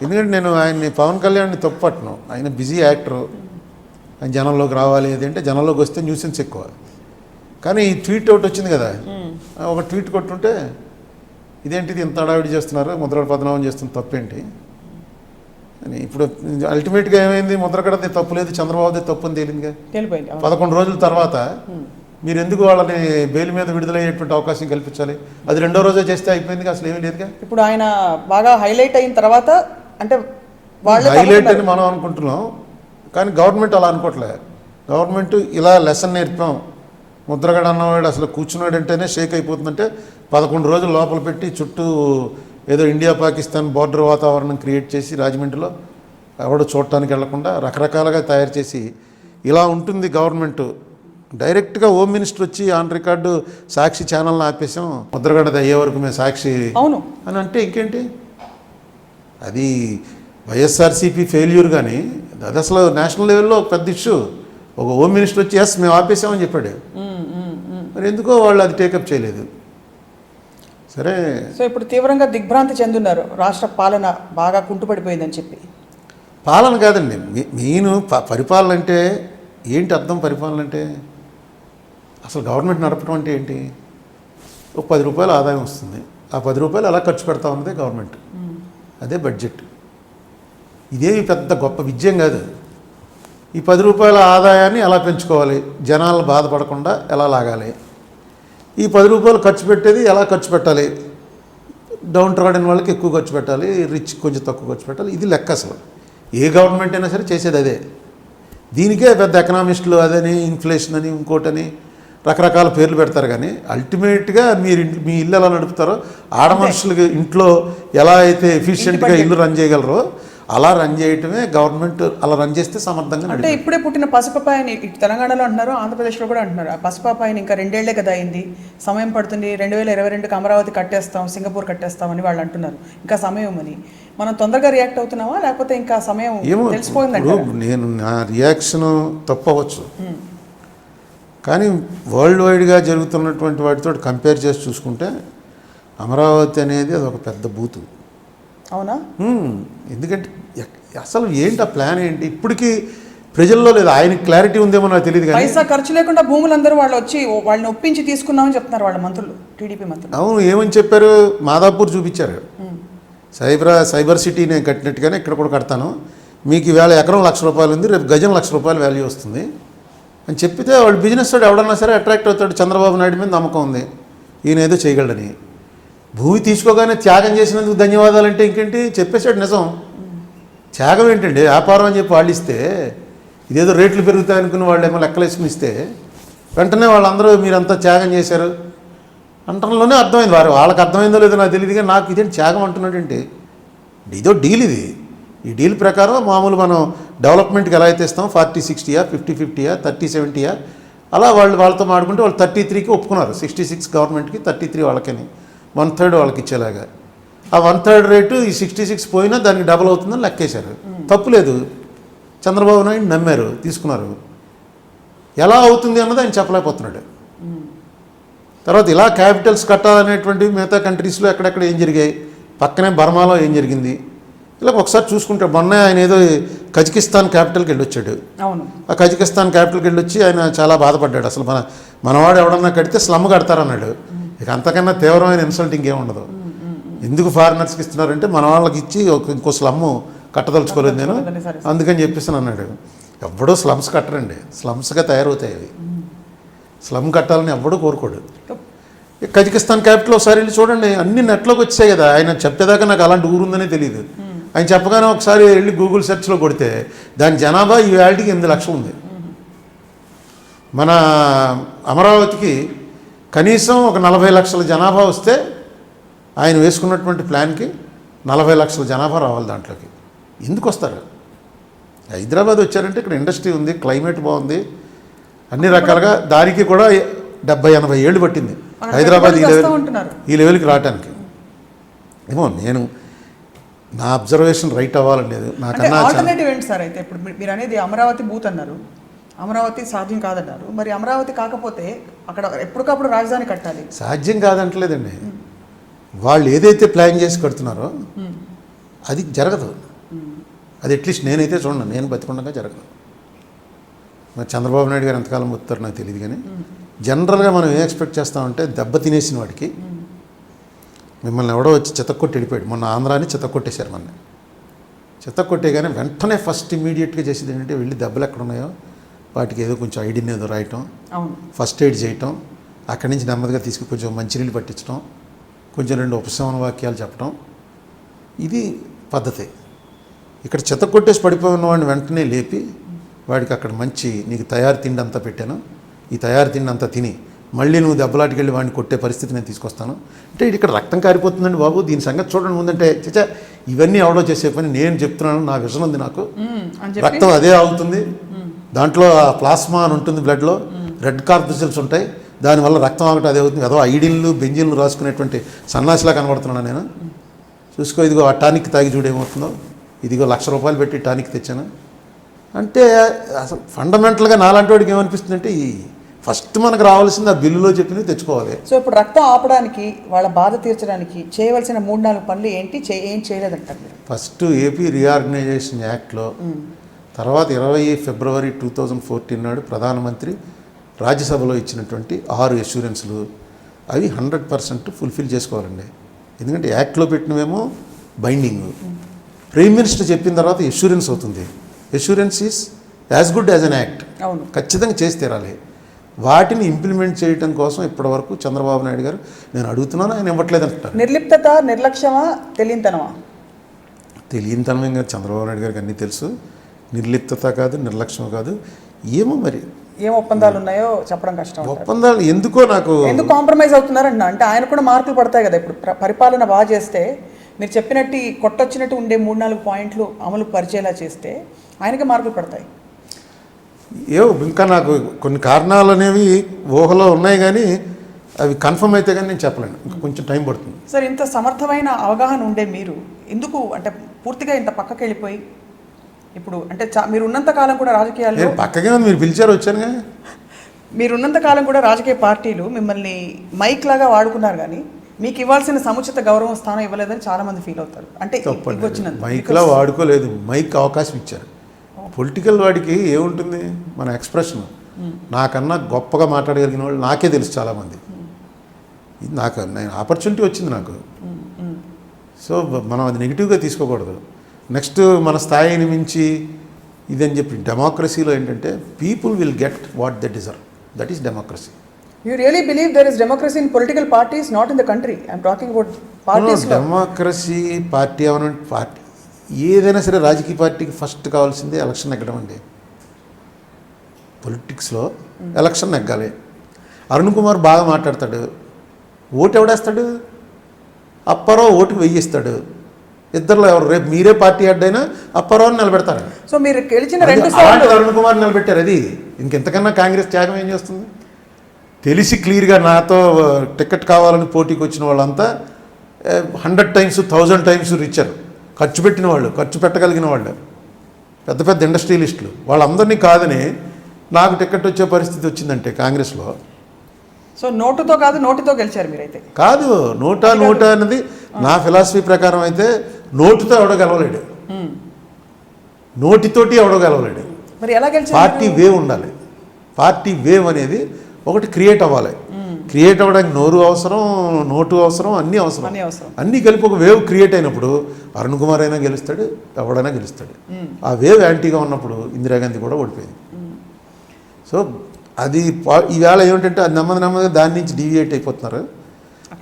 ఎందుకంటే నేను ఆయన్ని పవన్ కళ్యాణ్ని తప్పు పట్టను. ఆయన బిజీ యాక్టరు, ఆయన జనంలోకి రావాలి ఏదంటే జనంలోకి వస్తే న్యూసెన్స్ ఎక్కువ. కానీ ఈ ట్వీట్ ఒకటి వచ్చింది కదా, ఒక ట్వీట్ కొట్టుంటే ఇదేంటిది ఇంత హడావిడి చేస్తున్నారు, ముద్రగడ పద్మనాభం చేస్తున్న తప్పేంటి అని. ఇప్పుడు అల్టిమేట్గా ఏమైంది, ముద్రగడది తప్పు లేదు, చంద్రబాబుది తప్పు అని తేలిందిగా. 11 రోజుల తర్వాత మీరు ఎందుకు వాళ్ళని బెయిల్ మీద విడుదలయ్యేటువంటి అవకాశం కల్పించాలి? అది 2వ రోజే చేస్తే అయిపోయింది, అసలు ఏమీ లేదుగా. ఇప్పుడు ఆయన బాగా హైలైట్ అయిన తర్వాత అంటే హైలైట్ అని మనం అనుకుంటున్నాం, కానీ గవర్నమెంట్ అలా అనుకోవట్లే. గవర్నమెంట్ ఇలా లెసన్ నేర్పాం, ముద్రగడ అన్నవాడు అసలు కూర్చున్నాడంటేనే షేక్ అయిపోతుందంటే 11 రోజులు లోపల పెట్టి చుట్టూ ఏదో ఇండియా పాకిస్తాన్ బార్డర్ వాతావరణం క్రియేట్ చేసి రాజమండ్రిలో ఎవడు చూడటానికి వెళ్లకుండా రకరకాలుగా తయారు చేసి ఇలా ఉంటుంది గవర్నమెంట్. డైరెక్ట్గా హోమ్ మినిస్టర్ వచ్చి ఆన్ రికార్డు సాక్షి ఛానల్ని ఆపేసాం, ముద్రగడది అయ్యే వరకు మేము సాక్షి అవును అని అంటే ఇంకేంటి, అది వైఎస్ఆర్సీపీ ఫెయిల్యూర్. కానీ అది అసలు నేషనల్ లెవెల్లో పెద్ద ఇష్యూ. ఒక హోమ్ మినిస్టర్ వచ్చి ఎస్ మేము ఆపేసామని చెప్పాడు, మరి ఎందుకో వాళ్ళు అది టేకప్ చేయలేదు. సరే, సో ఇప్పుడు తీవ్రంగా దిగ్భ్రాంతి చెందున్నారు, రాష్ట్ర పాలన బాగా కుంటుపడిపోయిందని చెప్పి. పాలన కాదండి మెయిన్, పరిపాలన అంటే ఏంటి అర్థం? పరిపాలన అంటే అసలు గవర్నమెంట్ నడపడం అంటే ఏంటి? ఒక 10 రూపాయలు ఆదాయం వస్తుంది, ఆ 10 రూపాయలు ఎలా ఖర్చు పెడతా ఉన్నదే గవర్నమెంట్, అదే బడ్జెట్. ఇదేమి పెద్ద గొప్ప విజయం కాదు. ఈ 10 రూపాయల ఆదాయాన్ని ఎలా పెంచుకోవాలి, జనాలు బాధపడకుండా ఎలా లాగాలి, ఈ 10 రూపాయలు ఖర్చు పెట్టేది ఎలా ఖర్చు పెట్టాలి, డౌన్ ట్రాడన్ వాళ్ళకి ఎక్కువ ఖర్చు పెట్టాలి, రిచ్ కొంచెం తక్కువ ఖర్చు పెట్టాలి, ఇది లెక్క. అసలు ఏ గవర్నమెంట్ అయినా సరే చేసేది అదే. దీనికే పెద్ద ఎకనామిస్టులు అదని ఇన్ఫ్లేషన్ అని ఇంకోటని రకరకాల పేర్లు పెడతారు. కానీ అల్టిమేట్గా మీరు మీ ఇల్లు ఎలా నడుపుతారో, ఆడ మనుషులకి ఇంట్లో ఎలా అయితే ఎఫిషియెంట్గా ఇల్లు రన్ చేయగలరో అలా రన్ చేయటమే గవర్నమెంట్. అలా రన్ చేస్తే సమర్థంగా అంటే ఇప్పుడే పుట్టిన పసిపాపాయని ఇటు తెలంగాణలో అంటున్నారు, ఆంధ్రప్రదేశ్లో కూడా అంటున్నారు. ఆ పసిపాపాయని ఇంకా 2 ఏళ్లే కదా అయింది, సమయం పడుతుంది, 2022కి అమరావతి కట్టేస్తాం, సింగపూర్ కట్టేస్తామని వాళ్ళు అంటున్నారు. ఇంకా సమయం అని మనం తొందరగా రియాక్ట్ అవుతున్నామా, లేకపోతే ఇంకా సమయం తెలిసిపోయిందంటే? నేను నా రియాక్షన్ తప్పవచ్చు, కానీ వరల్డ్ వైడ్గా జరుగుతున్నటువంటి వాటితో కంపేర్ చేసి చూసుకుంటే అమరావతి అనేది అది ఒక పెద్ద బూతు. అవునా? ఎందుకంటే అసలు ఏంటి ఆ ప్లాన్ ఏంటి ఇప్పటికీ ప్రజల్లో లేదు. ఆయనకి క్లారిటీ ఉందేమో నాకు తెలియదు, కానీ పైసా ఖర్చు లేకుండా భూములందరూ వాళ్ళు వచ్చి వాళ్ళని ఒప్పించి తీసుకున్నామని చెప్తున్నారు వాళ్ళ మంత్రులు, టీడీపీ మంత్రులు. అవును, ఏమని చెప్పారు? మాదాపూర్ చూపించారు, సైబర్ సిటీ నేను కట్టినట్టుగానే ఇక్కడ కూడా కడతాను, మీకు ఈవేళ ఎకరం ₹1,00,000 ఉంది, రేపు గజం ₹1,00,000 వాల్యూ వస్తుంది అని చెప్పితే వాళ్ళు బిజినెస్ వాడు ఎవడన్నా సరే అట్రాక్ట్ అవుతాడు. చంద్రబాబు నాయుడు మీద నమ్మకం ఉంది, ఈయన ఏదో చేయగలడని. భూమి తీసుకోగానే త్యాగం చేసినందుకు ధన్యవాదాలు అంటే ఇంకేంటి, చెప్పేశాడు నిజం. త్యాగం ఏంటండి, వ్యాపారం అని చెప్పి వాళ్ళు ఇస్తే, ఇదేదో రేట్లు పెరుగుతాయి అనుకుని వాళ్ళు ఏమో లెక్కలేసుకుని ఇస్తే వెంటనే వాళ్ళందరూ మీరంతా త్యాగం చేశారు అంటంలోనే అర్థమైంది. వాళ్ళకి అర్థమైందో లేదో నాకు తెలియదు, కానీ నాకు ఇదేంటి త్యాగం అంటున్నాడంటే ఇదో డీల్. ఈ డీల్ ప్రకారం మామూలు మనం డెవలప్మెంట్కి ఎలా అయితే ఇస్తాం, 40-60, 50-50, 30-70 అలా వాళ్ళతో మాడుకుంటే వాళ్ళు 33కి ఒప్పుకున్నారు. 66 గవర్నమెంట్కి, 33 వాళ్ళకని, 1/3 వాళ్ళకి ఇచ్చేలాగా. ఆ 1/3 రేటు ఈ 66 పోయినా దానికి డబల్ అవుతుందని లెక్కేశారు. తప్పులేదు, చంద్రబాబు నాయుడు నమ్మారు, తీసుకున్నారు. ఎలా అవుతుంది అన్నది ఆయన చెప్పలేకపోతున్నాడు. తర్వాత ఇలా క్యాపిటల్స్ కట్టాలనేటువంటివి మిగతా కంట్రీస్లో ఎక్కడెక్కడ ఏం జరిగాయి, పక్కనే బర్మాలో ఏం జరిగింది, ఇలా ఒకసారి చూసుకుంటే మొన్న ఆయన ఏదో కజకిస్తాన్ క్యాపిటల్కి వెళ్ళొచ్చాడు. అవును, ఆ కజకిస్తాన్ క్యాపిటల్కి వెళ్ళొచ్చి ఆయన చాలా బాధపడ్డాడు. అసలు మనవాడు ఎవడన్నా కడితే స్లమ్ కడతారన్నాడు. ఇక అంతకన్నా తీవ్రమైన ఇన్సల్ట్ ఇంకేముండదు. ఎందుకు ఫారినర్స్కి ఇస్తున్నారంటే మన వాళ్ళకి ఇచ్చి ఇంకో స్లమ్ కట్టదలుచుకోలేదు నేను, అందుకని చెప్పేసి అన్నాడు. ఎవడో స్లమ్స్ కట్టరండి, స్లమ్స్గా తయారవుతాయి అవి. స్లమ్ కట్టాలని ఎవడూ కోరుకోడు. కజకిస్తాన్ క్యాపిటల్ ఒకసారి వెళ్ళి చూడండి, అన్ని నెట్లోకి వచ్చాయి కదా. ఆయన చెప్పేదాకా నాకు అలాంటి ఊరుందనే తెలియదు. ఆయన చెప్పగానే ఒకసారి వెళ్ళి గూగుల్ సెర్చ్లో కొడితే దాని జనాభా ఈ వేళకి 8 లక్షలు ఉంది. మన అమరావతికి కనీసం ఒక 40 లక్షల జనాభా వస్తే ఆయన వేసుకున్నటువంటి ప్లాన్కి 40 లక్షల జనాభా రావాలి దాంట్లోకి. ఎందుకు వస్తారు? హైదరాబాద్ వచ్చారంటే ఇక్కడ ఇండస్ట్రీ ఉంది, క్లైమేట్ బాగుంది, అన్ని రకాలుగా. దానికి కూడా 70-80 ఏళ్ళు పట్టింది హైదరాబాద్ ఈ లెవెల్కి రావడానికి. ఏమో నేను నా అబ్జర్వేషన్ రైట్ అవ్వాలని లేదు నాకన్నా. ఆల్టర్నేటివ్ ఏంటి సార్? అయితే ఇప్పుడు మీరు అనేది అమరావతి బూత్ అన్నారు, అమరావతి సాధ్యం కాదన్నారు. మరి అమరావతి కాకపోతే అక్కడ ఎప్పటికప్పుడు రాజధాని కట్టాలి. సాధ్యం కాదంటలేదండి, వాళ్ళు ఏదైతే ప్లాన్ చేసి కడుతున్నారో అది జరగదు. అది అట్లీస్ట్ నేనైతే చూడను, నేను బతికుండగా జరగదు. మరి చంద్రబాబు నాయుడు గారు ఎంతకాలం వస్తారు నాకు తెలియదు, కానీ జనరల్గా మనం ఏం ఎక్స్పెక్ట్ చేస్తామంటే దెబ్బ తినేసిన వాడికి మిమ్మల్ని ఎవడో వచ్చి చితక్కొట్టి వెళ్ళిపోయాడు. మొన్న ఆంధ్రాని చితక్కొట్టేశారు. మన చితక్కొట్టే కానీ వెంటనే ఫస్ట్ ఇమీడియట్గా చేసేది ఏంటంటే వెళ్ళి దెబ్బలు ఎక్కడ ఉన్నాయో వాటికి ఏదో కొంచెం ఐడిని ఏదో రాయటం, ఫస్ట్ ఎయిడ్ చేయటం, అక్కడి నుంచి నెమ్మదిగా తీసుకుని కొంచెం మంచినీళ్ళు పట్టించడం, కొంచెం 2 ఉపశమన వాక్యాలు చెప్పడం, ఇది పద్ధతి. ఇక్కడ చితక్కొట్టేసి పడిపోయిన వాడిని వెంటనే లేపి వాడికి అక్కడ మంచి నీకు తయారు తిండి అంతా పెట్టాను, ఈ తయారు తిండి అంతా తిని మళ్ళీ నువ్వు దెబ్బలాటికి వెళ్ళి వాడిని కొట్టే పరిస్థితి నేను తీసుకొస్తాను అంటే ఇక్కడ రక్తం కారిపోతుందండి బాబు, దీని సంగతి చూడండి ముందంటే చచ్చా ఇవన్నీ ఎవడో చేసే పని, నేను చెప్తున్నాను, నా విజన్ ఉంది, నాకు రక్తం అదే అవుతుంది, దాంట్లో ప్లాస్మా అని ఉంటుంది బ్లడ్లో, రెడ్ కార్పస్కల్స్ ఉంటాయి, దానివల్ల రక్తం ఆగటం అదే అవుతుంది. ఏదో ఐడిన్లు బెంజిన్లు రాసుకునేటువంటి సన్నాసిలా కనబడుతున్నాను నేను. చూసుకో, ఇదిగో ఆ టానిక్ తాగి చూడేమవుతుందో, ఇదిగో ₹1,00,000 పెట్టి టానిక్ తెచ్చాను అంటే అసలు ఫండమెంటల్గా నాలాంటి వాడికి ఏమనిపిస్తుందంటే ఈ ఫస్ట్ మనకు రావాల్సింది ఆ బిల్లులో చెప్పినవి తెచ్చుకోవాలి. సో ఇప్పుడు రక్తం ఆపడానికి, వాళ్ళ బాధ తీర్చడానికి చేయవలసిన 3-4 పనులు ఏంటి, ఏం చేయలేదంటారు మీరు? ఫస్ట్ ఏపీ రీఆర్గనైజేషన్ యాక్ట్లో, తర్వాత 20 ఫిబ్రవరి 2014 నాడు ప్రధానమంత్రి రాజ్యసభలో ఇచ్చినటువంటి 6 అష్యూరెన్స్లు అవి 100% ఫుల్ఫిల్ చేసుకోవాలండి. ఎందుకంటే యాక్ట్లో పెట్టినవేమో బైండింగ్, ప్రైమ్ మినిస్టర్ చెప్పిన తర్వాత అష్యూరెన్స్ అవుతుంది. Assurance is as good as an act, ఖచ్చితంగా చేసి తీరాలి. వాటిని ఇంప్లిమెంట్ చేయడం కోసం ఇప్పటివరకు చంద్రబాబు నాయుడు గారు నేను అడుగుతున్నాను, ఆయన ఇవ్వట్లేదు అంటారు. నిర్లిప్తత, నిర్లక్ష్యమా, తెలియనితనమా? తెలియనితనం ఇంకా చంద్రబాబు నాయుడు గారికి అన్నీ తెలుసు. నిర్లిప్తత కాదు, నిర్లక్ష్యం కాదు, ఏమో మరి ఏం ఒప్పందాలు ఉన్నాయో చెప్పడం కష్టం. ఒప్పందాలు ఎందుకు కాంప్రమైజ్ అవుతున్నారంట? అంటే ఆయన కూడా మార్కులు పడతాయి కదా. ఇప్పుడు పరిపాలన బాగా చేస్తే, మీరు చెప్పినట్టు కొట్టొచ్చినట్టు ఉండే 3-4 పాయింట్లు అమలు పరిచేలా చేస్తే ఆయనకే మార్కులు పడతాయి. ఇంకా నాకు కొన్ని కారణాలు అనేవి ఊహలో ఉన్నాయి, కానీ అవి కన్ఫర్మ్ అయితే కానీ నేను చెప్పలేను. ఇంకా కొంచెం టైం పడుతుంది. సార్, ఇంత సమర్థమైన అవగాహన ఉండే మీరు ఎందుకు అంటే పూర్తిగా ఇంత పక్కకి వెళ్ళిపోయి ఇప్పుడు అంటే మీరు ఉన్నంత కాలం కూడా రాజకీయాల్లో పక్కగా మీరు పిలిచారు, వచ్చానుగా. మీరు ఉన్నంత కాలం కూడా రాజకీయ పార్టీలు మిమ్మల్ని మైక్ లాగా వాడుకున్నారు, కానీ మీకు ఇవ్వాల్సిన సముచిత గౌరవం స్థానం ఇవ్వలేదని చాలా మంది ఫీల్ అవుతారు. అంటే మైక్లా వాడుకోలేదు, మైక్ అవకాశం ఇచ్చారు. పొలిటికల్ వాడికి ఏముంటుంది, మన ఎక్స్ప్రెషన్. నాకన్నా గొప్పగా మాట్లాడగలిగిన వాళ్ళు నాకే తెలుసు చాలామంది. నేను ఆపర్చునిటీ వచ్చింది నాకు. సో మనం అది నెగిటివ్గా తీసుకోకూడదు. నెక్స్ట్ మన స్థాయిని మించి ఇదని చెప్పి డెమోక్రసీలో ఏంటంటే people will get what they deserve. That is democracy. You really believe there is democracy in political parties, not in the country? I'm talking about parties. Democracy party అవనంటే పార్టీ ఏదైనా సరే రాజకీయ పార్టీకి ఫస్ట్ కావాల్సిందే ఎలక్షన్ నెగ్గడం అండి. పొలిటిక్స్లో election నెగ్గాలి. అరుణ్ కుమార్ బాగా మాట్లాడతాడు, ఓటు ఎవడేస్తాడు? అప్పారావు ఓటుకు వెయ్యిస్తాడు. ఇద్దరులో ఎవరు? రేపు మీరే పార్టీ హెడ్ అయినా అప్పారావుని నిలబెడతారు. సో మీరు గెలిచిన 2 సార్లు అరుణ్ కుమార్ నిలబెట్టారు. అది ఇంకెంతకన్నా కాంగ్రెస్ త్యాగం ఏం చేస్తుంది? తెలిసి క్లియర్గా నాతో టికెట్ కావాలని పోటీకి వచ్చిన వాళ్ళంతా 100 times 1000 times రిచ్చర్. ఖర్చు పెట్టిన వాళ్ళు, ఖర్చు పెట్టగలిగిన వాళ్ళు, పెద్ద పెద్ద ఇండస్ట్రియలిస్టులు, వాళ్ళందరినీ కాదని నాకు టికెట్ వచ్చే పరిస్థితి వచ్చిందంటే కాంగ్రెస్లో. సో నోటుతో కాదు, నోటితో గెలిచారు మీరైతే. కాదు, నోట అన్నది నా ఫిలాసఫీ ప్రకారం అయితే నోటుతో ఎవడో గెలవలేడు, నోటితోటి ఎవడో గెలవలేడు. మరి ఎలా గెలిచారు? పార్టీ వేవ్ ఉండాలి. పార్టీ వేవ్ అనేది ఒకటి క్రియేట్ అవ్వాలి. క్రియేట్ అవ్వడానికి నోరు అవసరం, నోటు అవసరం, అన్నీ అవసరం. అన్నీ కలిపి ఒక వేవ్ క్రియేట్ అయినప్పుడు అరుణ్ కుమార్ అయినా గెలుస్తాడు, ఎవడైనా గెలుస్తాడు. ఆ వేవ్ యాంటీగా ఉన్నప్పుడు ఇందిరాగాంధీ కూడా ఓడిపోయింది. సో అది ఈవేళ ఏమిటంటే అది నెమ్మదిగా దాని నుంచి డీవియేట్ అయిపోతున్నారు.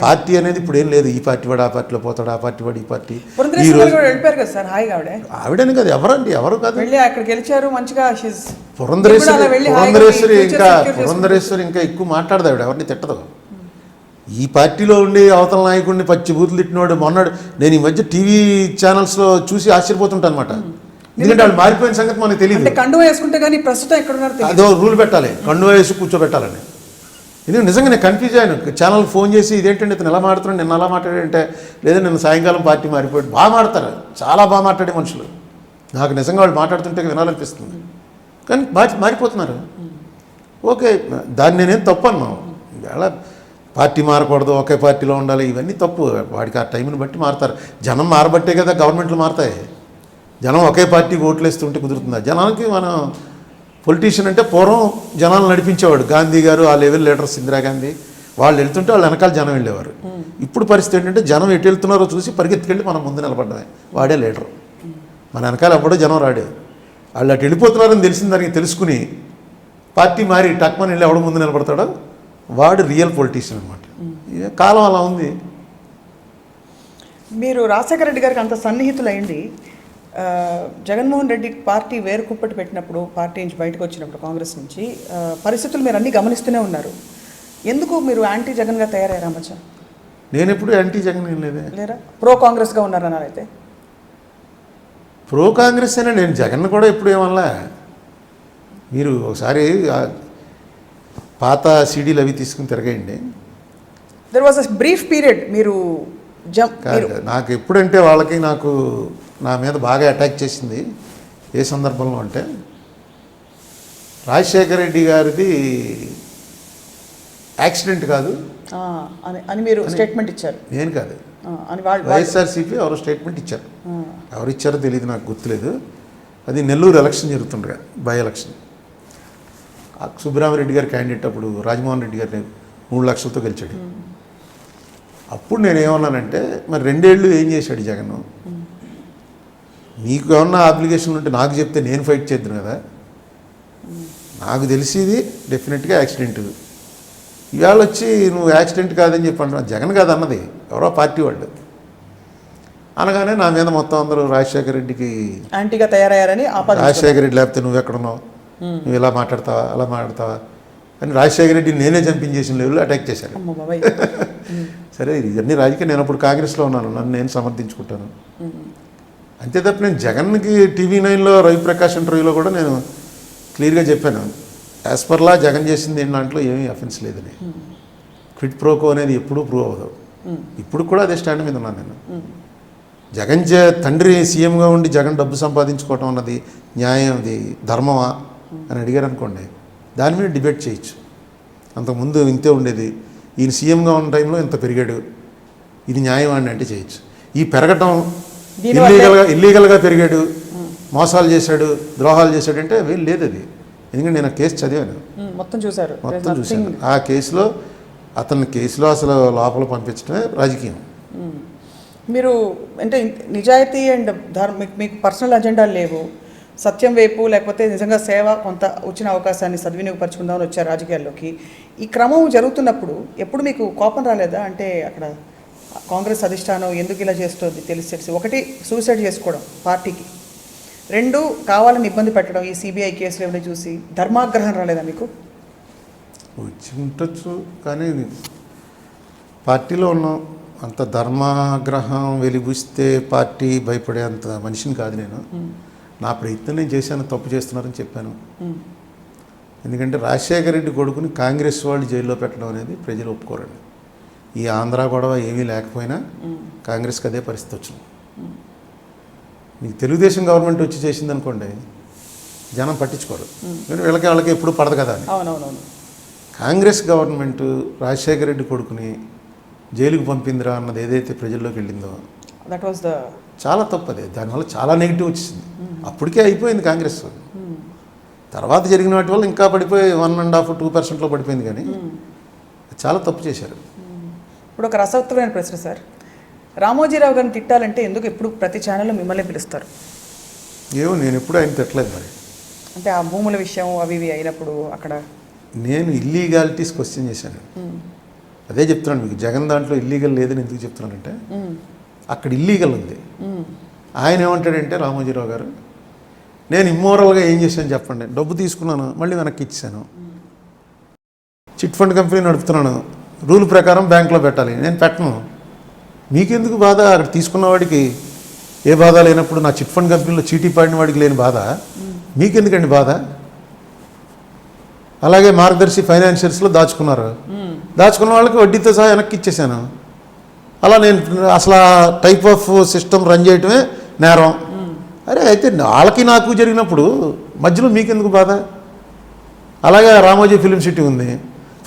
పార్టీ అనేది ఇప్పుడు ఏం లేదు. ఈ పార్టీ వాడు ఆ పార్టీలో పోతాడు, ఆ పార్టీ వాడు ఈ పార్టీ. ఆవిడని కాదు, ఎవరండి, ఎవరు కాదు. పురంధరేశ్వరి ఇంకా ఎక్కువ మాట్లాడదు ఆవిడ, ఎవరిని తిట్టదు. ఈ పార్టీలో ఉండి అవతల నాయకుడిని పచ్చి బూతులు తిట్టినవాడు మొన్నాడు. నేను ఈ మధ్య టీవీ ఛానల్స్లో చూసి ఆశ్చర్యపోతుంటాను అనమాట. ఎందుకంటే వాళ్ళు మారిపోయిన సంగతి మనకు తెలియదు. కండువా వేసుకుంటే కానీ ప్రస్తుతం ఎక్కడ అదో రూల్ పెట్టాలి, కండువా వేసి కూర్చోబెట్టాలని. ఇది నిజంగా నేను కన్ఫ్యూజ్ అయ్యాను. ఛానల్కి ఫోన్ చేసి ఇదేంటంటే ఇతను ఎలా మాట్లాడుతున్నాడు, నిన్న అలా మాట్లాడాడంటే, లేదా నిన్న సాయంకాలం పార్టీ మారిపోయాడు. బాగా మాట్లాడతారు, చాలా బాగా మాట్లాడే మనుషులు. నాకు నిజంగా వాళ్ళు మాట్లాడుతుంటే వినాలనిపిస్తుంది. కానీ మారిపోతున్నారు. ఓకే, దాన్ని నేనేం తప్పు అన్నాను. ఇలా పార్టీ మారకూడదు, ఒకే పార్టీలో ఉండాలి, ఇవన్నీ తప్పు. వాడికి ఆ టైంని బట్టి మారుతారు. జనం మారబట్టే కదా గవర్నమెంట్లు మారుతాయి. జనం ఒకే పార్టీకి ఓట్లు వేస్తుంటే కుదురుతుందా? జనానికి మనం పొలిటీషియన్ అంటే పూర్వం జనాలు నడిపించేవాడు. గాంధీ గారు, ఆ లెవెల్ లీడర్స్, ఇందిరాగాంధీ, వాళ్ళు వెళ్తుంటే వాళ్ళు వెనకాల జనం వెళ్ళేవారు. ఇప్పుడు పరిస్థితి ఏంటంటే జనం ఎటు వెళ్తున్నారో చూసి పరిగెత్తుకెళ్ళి మనం ముందు నిలబడ్డమే, వాడే లీడరు. మన వెనకాల ఎప్పుడో జనం రాడే. వాళ్ళు అటు వెళ్ళిపోతున్నారని తెలిసిన దానికి తెలుసుకుని పార్టీ మారి టక్మని వెళ్ళి ఎవడ ముందు నిలబడతాడో వాడు రియల్ పొలిటీషియన్ అనమాట. కాలం అలా ఉంది. మీరు రాజశేఖర రెడ్డి గారికి అంత సన్నిహితులైంది, జగన్మోహన్ రెడ్డి పార్టీ వేరు కుప్పటి పెట్టినప్పుడు, పార్టీ నుంచి బయటకు వచ్చినప్పుడు కాంగ్రెస్ నుంచి పరిస్థితులు మీరు అన్నీ గమనిస్తూనే ఉన్నారు. ఎందుకు మీరు యాంటీ జగన్గా తయారయ్యారా మచ్చ? నేను ఎప్పుడు యాంటీ జగన్ ఏం లేరా? ప్రో కాంగ్రెస్గా ఉన్నారన్నారు. అయితే ప్రో కాంగ్రెస్ అయినా నేను జగన్ కూడా ఎప్పుడు ఏమన్నా. మీరు ఒకసారి పాత సీడీలు అవి తీసుకుని తిరగండి. There was a brief period మీరు నాకు ఎప్పుడంటే వాళ్ళకి నాకు నా మీద బాగా అటాక్ చేసింది ఏ సందర్భంలో అంటే, రాజశేఖర రెడ్డి గారిది యాక్సిడెంట్ కాదు అని మీరు స్టేట్మెంట్ ఇచ్చారు. నేను కాదు, వైఎస్ఆర్సీపీ ఎవరో స్టేట్మెంట్ ఇచ్చారు. ఎవరు ఇచ్చారో తెలియదు, నాకు గుర్తులేదు. అది నెల్లూరు ఎలక్షన్ జరుగుతుండగా, బై ఎలక్షన్. సుబ్బరామరెడ్డి గారు క్యాండిడేట్, అప్పుడు రాజమోహన్ రెడ్డి గారిని 3 లక్షలతో గెలిచాడు. అప్పుడు నేను ఏమన్నానంటే, మరి 2 ఏళ్ళు ఏం చేశాడు జగన్? మీకు ఏమన్నా అప్లికేషన్ ఉంటే నాకు చెప్తే నేను ఫైట్ చేద్దాను కదా. నాకు తెలిసేది డెఫినెట్గా యాక్సిడెంట్. ఇవాళ వచ్చి నువ్వు యాక్సిడెంట్ కాదని చెప్పి అంటున్నావు. జగన్ కాదు అన్నది, ఎవరో పార్టీ వాళ్ళు అనగానే నా మీద మొత్తం అందరూ రాజశేఖర రెడ్డికి యాంటీగా తయారయ్యారని రాజశేఖర రెడ్డి లేకపోతే నువ్వు ఎక్కడున్నావు, నువ్వు ఇలా మాట్లాడతావా అలా మాట్లాడతావా అని రాజశేఖర రెడ్డి నేనే చంపించేసిన లెవెల్లో అటాక్ చేశారు. సరే ఇవన్నీ రాజకీయ, నేను అప్పుడు కాంగ్రెస్లో ఉన్నాను, నన్ను నేను సమర్థించుకుంటాను అంతే తప్ప నేను జగన్కి TV9లో రవిప్రకాష్ ఇంటర్వ్యూలో కూడా నేను క్లియర్గా చెప్పాను, యాజ్ పర్లా జగన్ చేసింది ఏంటి దాంట్లో ఏమీ అఫెన్స్ లేదని. క్విట్ ప్రోకో అనేది ఎప్పుడూ ప్రూవ్ అవ్వదు. ఇప్పుడు కూడా అదే స్టాండ్ మీద ఉన్నాను నేను. జగన్ తండ్రి సీఎంగా ఉండి జగన్ డబ్బు సంపాదించుకోవటం అన్నది న్యాయం, అది ధర్మమా అని అడిగారు అనుకోండి, దాని మీద డిబేట్ చేయొచ్చు. అంతకుముందు ఇంతే ఉండేది, ఈయన సీఎంగా ఉన్న టైంలో ఇంత పెరిగాడు, ఇది న్యాయం అని అంటే చేయొచ్చు. ఈ పెరగటం ఇల్లీగల్గా పెరిగాడు, మోసాలు చేశాడు, ద్రోహాలు చేశాడు అంటే వీళ్ళు లేదు అది. ఎందుకంటే నేను ఆ కేసు చదివాను, మొత్తం చూశాను. ఆ కేసులో అతన్ని కేసులో అసలు లోపల పంపించడమే రాజకీయం. మీరు అంటే నిజాయితీ అండ్ మీకు పర్సనల్ అజెండాలు లేవు, సత్యం వైపు లేకపోతే నిజంగా సేవ కొంత వచ్చిన అవకాశాన్ని సద్వినియోగపరచుకుందామని వచ్చారు రాజకీయాల్లోకి. ఈ క్రమం జరుగుతున్నప్పుడు ఎప్పుడు మీకు కోపం రాలేదా? అంటే అక్కడ కాంగ్రెస్ అధిష్టానం ఎందుకు ఇలా చేస్తుంది తెలిసి ఒకటి సూసైడ్ చేసుకోవడం పార్టీకి, రెండు కావాలని ఇబ్బంది పెట్టడం, ఈ CBI కేసులు ఏమైనా చూసి ధర్మాగ్రహం రాలేదా మీకు? వచ్చి ఉండొచ్చు, కానీ పార్టీలో ఉన్నాం, అంత ధర్మాగ్రహం వెలిబుస్తే పార్టీ భయపడే అంత మనిషిని కాదు నేను. నా ప్రయత్నం నేను చేశాను, తప్పు చేస్తున్నారని చెప్పాను. ఎందుకంటే రాజశేఖర రెడ్డి కొడుకుని కాంగ్రెస్ వాళ్ళు జైల్లో పెట్టడం అనేది ప్రజలు ఒప్పుకోరండి. ఈ ఆంధ్ర గొడవ ఏమీ లేకపోయినా కాంగ్రెస్కి అదే పరిస్థితి వచ్చింది. మీకు తెలుగుదేశం గవర్నమెంట్ వచ్చి చేసింది అనుకోండి, జనం పట్టించుకోరు, వాళ్ళకి ఎప్పుడు పడదు కదా అని. అవునవునవును. కాంగ్రెస్ గవర్నమెంట్ రాజశేఖర రెడ్డి కొడుకుని జైలుకు పంపిందిరా అన్నది ఏదైతే ప్రజల్లోకి వెళ్ళిందో దట్ వాస్ ద చాలా తప్పదే. దానివల్ల చాలా నెగిటివ్ వచ్చింది. అప్పటికే అయిపోయింది కాంగ్రెస్. తర్వాత జరిగిన వాటి వల్ల ఇంకా పడిపోయి 1.5-2% పడిపోయింది. కానీ చాలా తప్పు చేశారు. ఇప్పుడు ఒక రసవత్తమైన ప్రశ్న సార్, రామోజీరావు గారిని తిట్టాలంటే ఎందుకు ఎప్పుడు ప్రతి ఛానల్లో మిమ్మల్ని పిలుస్తారు? ఏమో నేను ఎప్పుడు ఆయన తిట్టలేదు. మరి అంటే ఆ భూముల విషయం అవి ఇవి అయినప్పుడు అక్కడ నేను ఇల్లీగాలిటీస్ క్వశ్చన్ చేశాను. అదే చెప్తున్నాను మీకు, జగన్ దాంట్లో ఇల్లీగల్ లేదని ఎందుకు చెప్తున్నానంటే అక్కడ ఇల్లీగల్ ఉంది. ఆయన ఏమంటాడంటే రామోజీరావు గారు, నేను ఇమ్మోరల్గా ఏం చేశాను చెప్పండి, డబ్బు తీసుకున్నాను మళ్ళీ వెనక్కి ఇచ్చాను, చిట్ ఫండ్ కంపెనీ నడుపుతున్నాను, రూల్ ప్రకారం బ్యాంకులో పెట్టాలి, నేను పెట్టను, మీకెందుకు బాధ? అక్కడ తీసుకున్న వాడికి ఏ బాధ లేనప్పుడు నా చిట్ ఫండ్ కంపెనీలో చీటీ పడిన వాడికి లేని బాధ మీకెందుకండి బాధ? అలాగే మార్గదర్శి ఫైనాన్షియల్స్లో దాచుకున్న వాళ్ళకి వడ్డీతో సహా వెనక్కి ఇచ్చేసాను. అలా నేను అసలు ఆ టైప్ ఆఫ్ సిస్టమ్ రన్ చేయటమే నేరం. అరే అయితే వాళ్ళకి నాకు జరిగినప్పుడు మధ్యలో మీకెందుకు బాధ? అలాగే రామోజీ ఫిలిం సిటీ ఉంది,